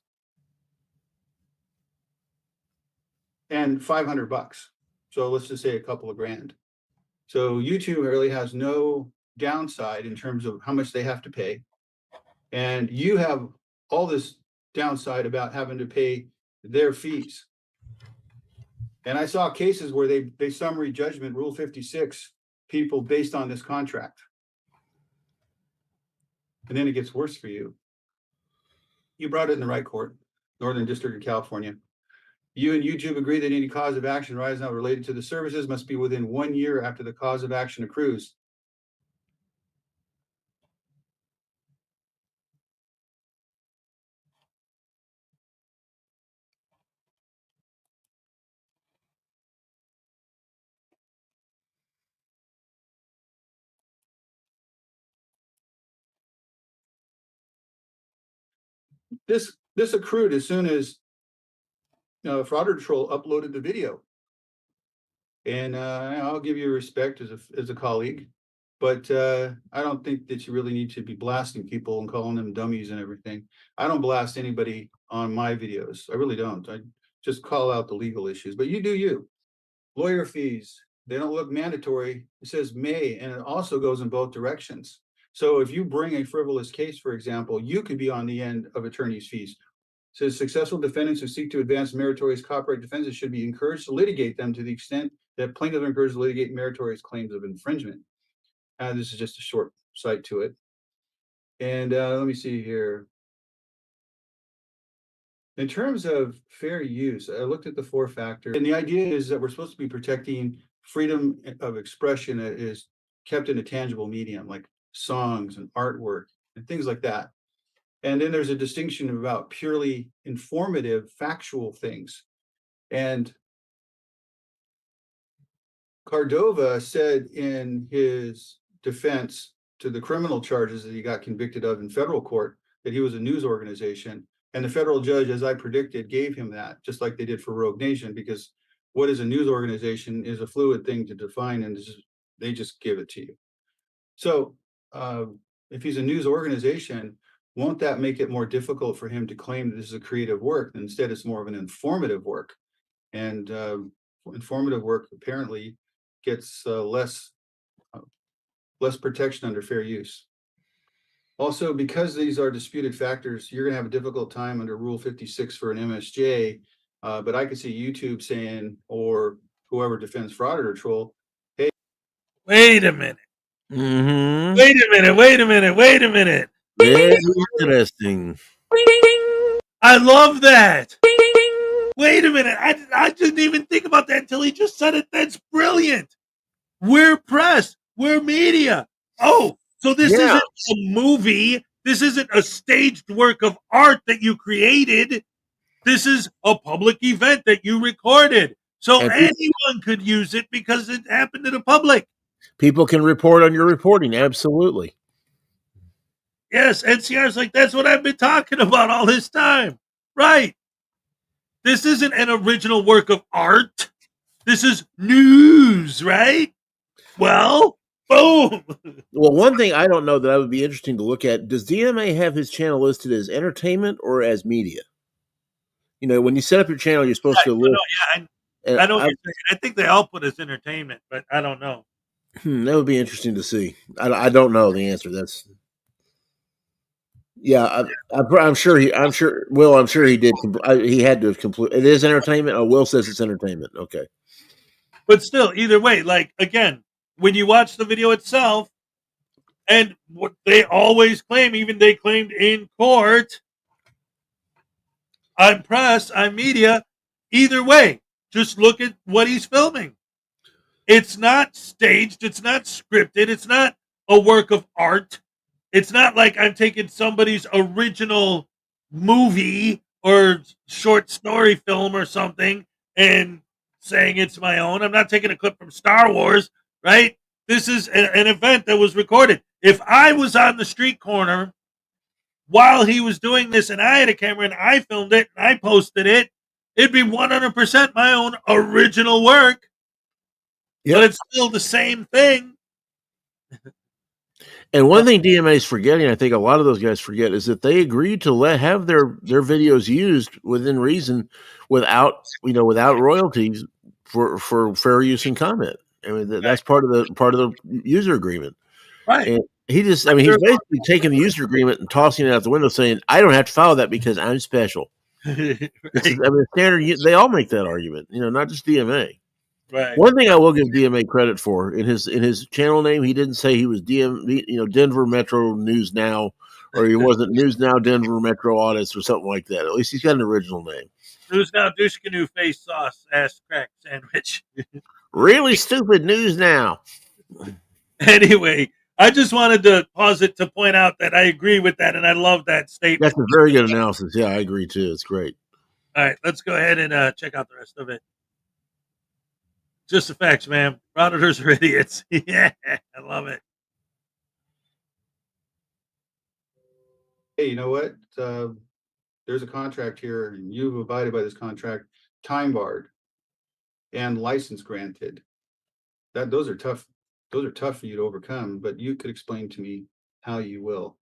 And $500. So let's just say a couple of grand. So YouTube really has no downside in terms of how much they have to pay. And you have all this downside about having to pay their fees. And I saw cases where they summary judgment Rule 56 people based on this contract. And then it gets worse for you. You brought it in the right court, Northern District of California. You and YouTube agree that any cause of action arising out related to the services must be within 1 year after the cause of action accrues. This accrued as soon as Frauditor uploaded the video. And I'll give you respect as a colleague, but I don't think that you really need to be blasting people and calling them dummies and everything. I don't blast anybody on my videos. I really don't. I just call out the legal issues, but you do you. Lawyer fees, they don't look mandatory. It says may, and it also goes in both directions. So if you bring a frivolous case, for example, you could be on the end of attorney's fees. It says successful defendants who seek to advance meritorious copyright defenses should be encouraged to litigate them to the extent that plaintiffs are encouraged to litigate meritorious claims of infringement. This is just a short cite to it. And let me see here. In terms of fair use, I looked at the 4 factors, and the idea is that we're supposed to be protecting freedom of expression that is kept in a tangible medium, like songs and artwork and things like that. And then there's a distinction about purely informative, factual things. And Cordova said in his defense to the criminal charges that he got convicted of in federal court that he was a news organization. And the federal judge, as I predicted, gave him that, just like they did for Rogue Nation, because what is a news organization is a fluid thing to define, and they just give it to you. So if he's a news organization, won't that make it more difficult for him to claim that this is a creative work? Instead, it's more of an informative work. And informative work apparently gets less protection under fair use. Also, because these are disputed factors, you're going to have a difficult time under Rule 56 for an MSJ. But I could see YouTube saying, or whoever defends Frauditor troll, hey, Wait a minute. Mm-hmm. Wait a minute. Wait a minute. Wait a minute. Very interesting. I love that. Wait a minute. I didn't even think about that until he just said it. That's brilliant. We're press. We're media. Oh, so this Yeah. isn't a movie. This isn't a staged work of art that you created. This is a public event that you recorded. So And anyone could use it because it happened to the public. people can report on your reporting. Absolutely. Yes, NCR's like, that's what I've been talking about all this time. Right. This isn't an original work of art. This is news, right? Well, boom. Well, one thing I don't know that I would be interesting to look at, does DMA have his channel listed as entertainment or as media? You know, when you set up your channel, you're supposed to list. I know what you're saying. I think they all put as entertainment, but I don't know. That would be interesting to see. I don't know the answer. That's I'm sure he did. He had to have completed. It is entertainment. Oh, Will says it's entertainment. Okay. But still, either way, like, again, when you watch the video itself, and what they always claim, even they claimed in court, I'm press, I'm media, either way, just look at what he's filming. It's not staged, it's not scripted, it's not a work of art. It's not like I'm taking somebody's original movie or short story film or something and saying it's my own. I'm not taking a clip from Star Wars, right? This is an event that was recorded. If I was on the street corner while he was doing this and I had a camera and I filmed it and I posted it, it'd be 100% my own original work. Yep. But it's still the same thing. And one thing DMA is forgetting, I think a lot of those guys forget, is that they agreed to have their videos used within reason, without royalties for fair use and comment. I mean, that's part of the user agreement. Right. He just, I mean, he's basically taking the user agreement and tossing it out the window, saying, "I don't have to follow that because I'm special." Right. This is, I mean, standard. They all make that argument, not just DMA. Right. One thing I will give DMA credit for in his channel name, he didn't say he was Denver Metro News Now, or he wasn't News Now Denver Metro Audits or something like that. At least he's got an original name. News Now douche canoe face sauce ass crack sandwich. Really stupid News Now. Anyway, I just wanted to pause it to point out that I agree with that, and I love that statement. That's a very good analysis. Yeah, I agree too. It's great. All right, let's go ahead and check out the rest of it. Just the facts, man. Frauditors are idiots. Yeah, I love it. Hey, you know what? There's a contract here, and you've abided by this contract, time barred and license granted. Those are tough. Those are tough for you to overcome, but you could explain to me how you will.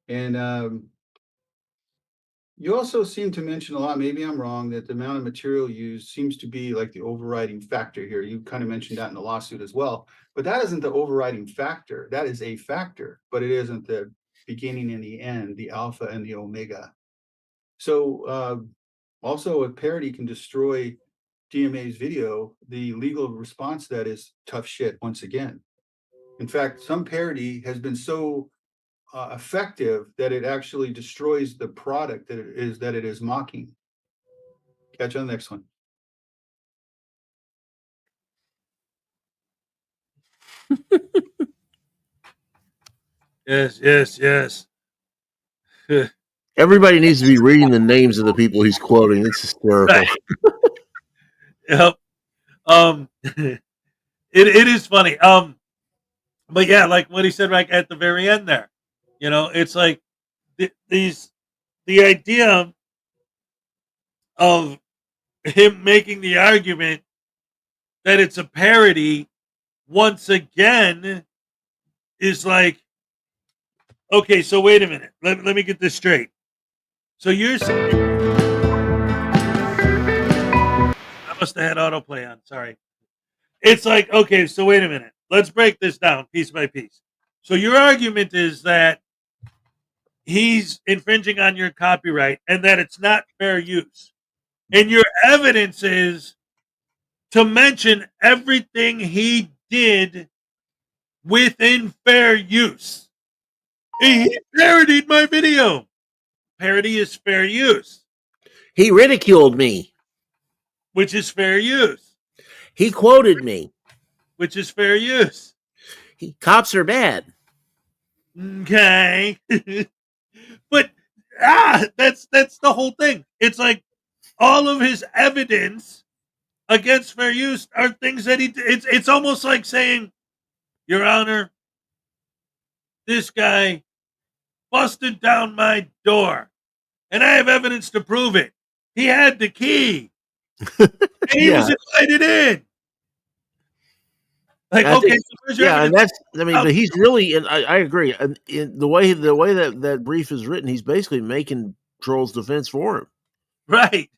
And you also seem to mention a lot, maybe I'm wrong, that the amount of material used seems to be like the overriding factor here. You kind of mentioned that in the lawsuit as well, but that isn't the overriding factor. That is a factor, but it isn't the beginning and the end, the alpha and the omega. So also, if parody can destroy DMA's video, the legal response to that is tough shit once again. In fact, some parody has been so effective that it actually destroys the product that it is mocking. Catch you on the next one. Yes. Everybody needs to be reading the names of the people he's quoting. It's hysterical. Right. Yep. It is funny. But yeah, like what he said right at the very end there. It's like the idea of him making the argument that it's a parody once again is like, okay, so wait a minute. Let me get this straight. So you're saying I must have had autoplay on. Sorry. It's like, okay, so wait a minute. Let's break this down piece by piece. So your argument is that he's infringing on your copyright and that it's not fair use. And your evidence is to mention everything he did within fair use. He parodied my video. Parody is fair use. He ridiculed me. Which is fair use. He quoted me. Which is fair use. Cops are bad. Okay. But that's the whole thing. It's like all of his evidence against fair use are things that he did. It's almost like saying, Your Honor, this guy busted down my door and I have evidence to prove it. He had the key. And he was invited in. Like, okay, so where's your evidence? And but he's really, and I agree. And in the way that brief is written, he's basically making Troll's defense for him. Right.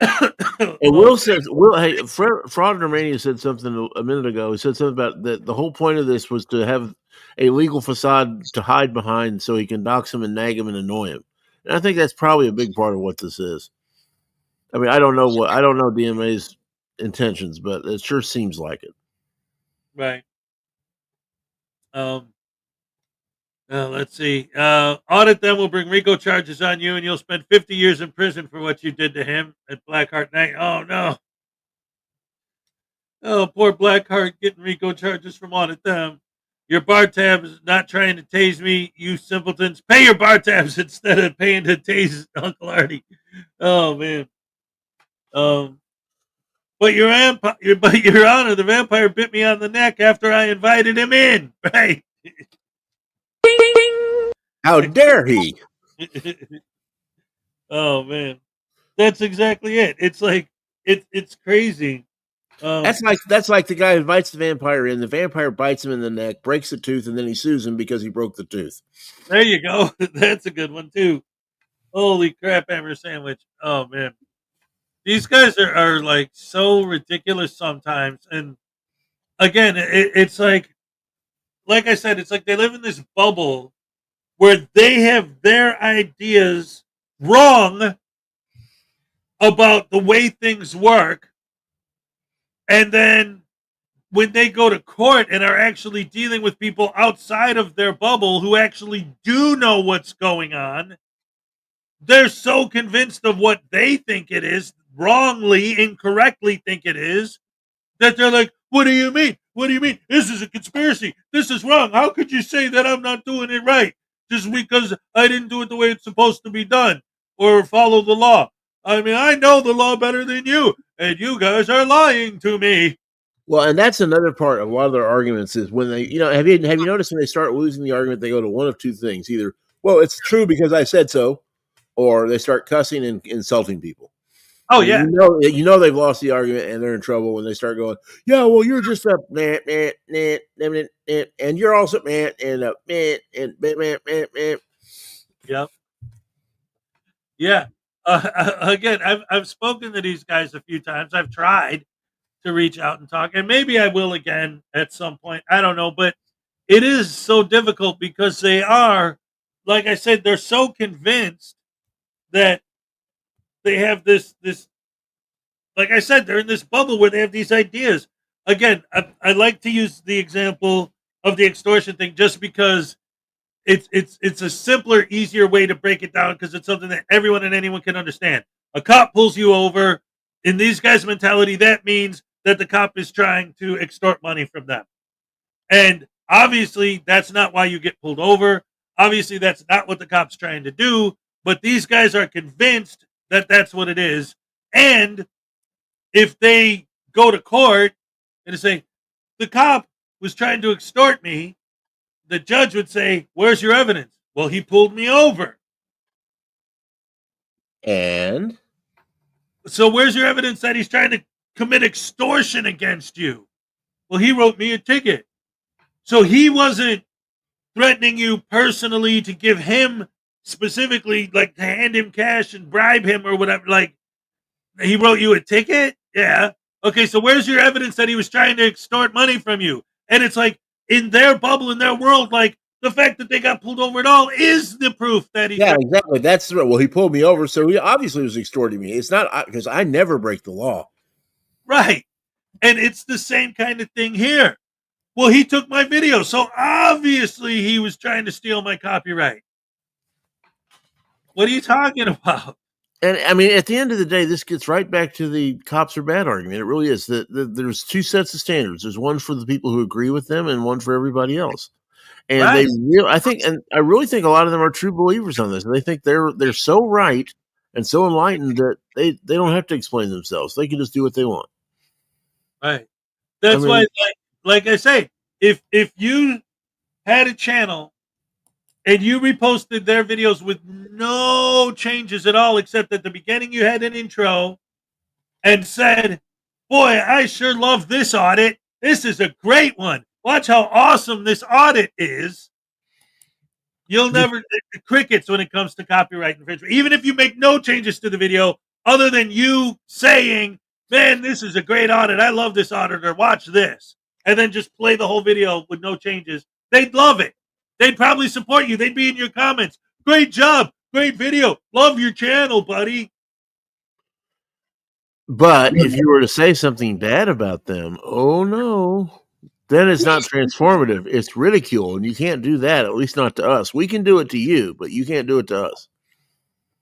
And Will says, hey, Frauditor Mania said something a minute ago. He said something about that the whole point of this was to have a legal facade to hide behind so he can dox him and nag him and annoy him. And I think that's probably a big part of what this is. I mean, I don't know DMA's intentions, but it sure seems like it. Right. Let's see. Audit them will bring RICO charges on you, and you'll spend 50 years in prison for what you did to him at Blackheart Night. Oh no. Oh, poor Blackheart getting RICO charges from Audit them. Your bar tab is not trying to tase me, you simpletons. Pay your bar tabs instead of paying to tase Uncle Artie. Oh man. But your Honor, the vampire bit me on the neck after I invited him in. Right. How dare he? Oh man, that's exactly it. It's like it's crazy. That's like the guy who invites the vampire in. The vampire bites him in the neck, breaks a tooth, and then he sues him because he broke the tooth. There you go. That's a good one too. Holy crap, hammer sandwich. Oh man, these guys are like so ridiculous sometimes. And again, it's like like I said, it's like they live in this bubble where they have their ideas wrong about the way things work, and then when they go to court and are actually dealing with people outside of their bubble who actually do know what's going on, they're so convinced of what they think it is, wrongly, incorrectly think it is, that they're like, what do you mean? What do you mean? This is a conspiracy. This is wrong. How could you say that I'm not doing it right just because I didn't do it the way it's supposed to be done or follow the law? I mean, I know the law better than you, and you guys are lying to me. Well, and that's another part of a lot of their arguments is when they, have you noticed when they start losing the argument, they go to one of two things: either, well, it's true because I said so, or they start cussing and insulting people. Oh yeah, you know they've lost the argument and they're in trouble when they start going, yeah, well, you're just a and you're also yep, yeah. Again, I've spoken to these guys a few times. I've tried to reach out and talk, and maybe I will again at some point. I don't know, but it is so difficult because they are, like I said, they're so convinced that they have this. Like I said, they're in this bubble where they have these ideas. Again, I like to use the example of the extortion thing just because it's a simpler, easier way to break it down because it's something that everyone and anyone can understand. A cop pulls you over. In these guys' mentality, that means that the cop is trying to extort money from them. And obviously, that's not why you get pulled over. Obviously, that's not what the cop's trying to do. But these guys are convinced that that's what it is. And if they go to court and say, the cop was trying to extort me, the judge would say, where's your evidence? Well, he pulled me over. And so where's your evidence that he's trying to commit extortion against you? Well, he wrote me a ticket. So he wasn't threatening you personally to give him specifically, like to hand him cash and bribe him or whatever. Like, he wrote you a ticket? Yeah. Okay, so where's your evidence that he was trying to extort money from you? And it's like, in their bubble, in their world, like, the fact that they got pulled over at all is the proof that he. Yeah, exactly. That's well, he pulled me over, so he obviously was extorting me. It's not because I never break the law. Right. And it's the same kind of thing here. Well, he took my video, so obviously he was trying to steal my copyright. What are you talking about? And I mean, at the end of the day, this gets right back to the cops are bad argument. It really is. There's two sets of standards. There's one for the people who agree with them, and one for everybody else. And Right. I really think a lot of them are true believers on this. They think they're so right and so enlightened that they don't have to explain themselves. They can just do what they want. Right. That's why, like I say, if you had a channel and you reposted their videos with no changes at all, except at the beginning you had an intro and said, boy, I sure love this audit. This is a great one. Watch how awesome this audit is. You'll never crickets when it comes to copyright infringement. Even if you make no changes to the video, other than you saying, man, this is a great audit. I love this auditor. Watch this. And then just play the whole video with no changes. They'd love it. They'd probably support you. They'd be in your comments. Great job. Great video. Love your channel, buddy. But if you were to say something bad about them, oh no, then it's not transformative. It's ridicule, and you can't do that, at least not to us. We can do it to you, but you can't do it to us.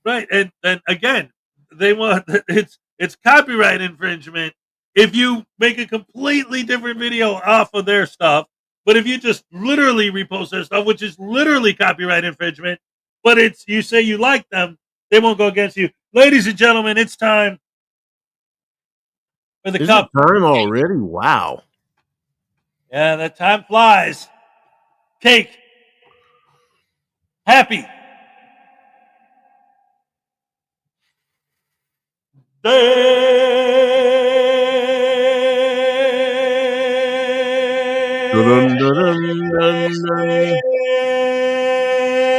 Right. And again, they want it's copyright infringement if you make a completely different video off of their stuff. But if you just literally repost their stuff, which is literally copyright infringement, but it's you say you like them, they won't go against you. Ladies and gentlemen, it's time for the Is cup. it time already? Wow. Yeah, that time flies. Cake. Happy. Dun, dun, dun, dun, dun.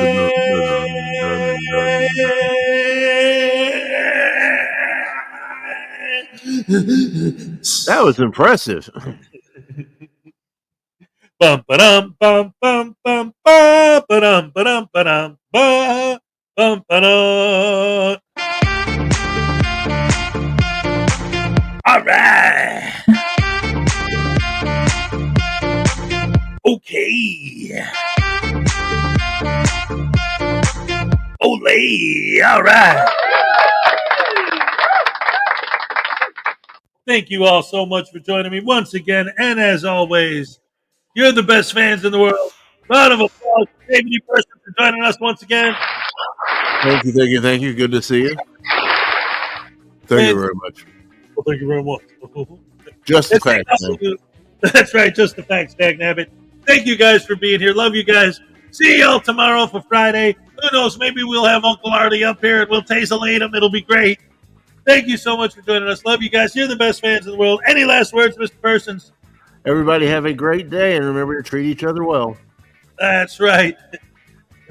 Dun, dun, dun, dun, That was impressive. Bum ba-dum bum bum bum ba ba-dum ba-dum ba-dum ba bum ba-dum. All right. Okay. Olay. All right. Thank you all so much for joining me once again. And as always, you're the best fans in the world. Round of applause for David E. Person for joining us once again. Thank you, thank you, thank you. Good to see you. Thank you very much. Well, thank you very much. Just the fact. That's right, just the facts, Dag Nabbit. Thank you guys for being here. Love you guys. See y'all tomorrow for Friday. Who knows? Maybe we'll have Uncle Artie up here and we'll taste-elate him. It'll be great. Thank you so much for joining us. Love you guys. You're the best fans in the world. Any last words, Mr. Persons? Everybody have a great day and remember to treat each other well. That's right.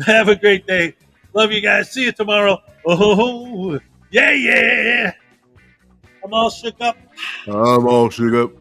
Have a great day. Love you guys. See you tomorrow. Oh, yeah. I'm all shook up. I'm all shook up.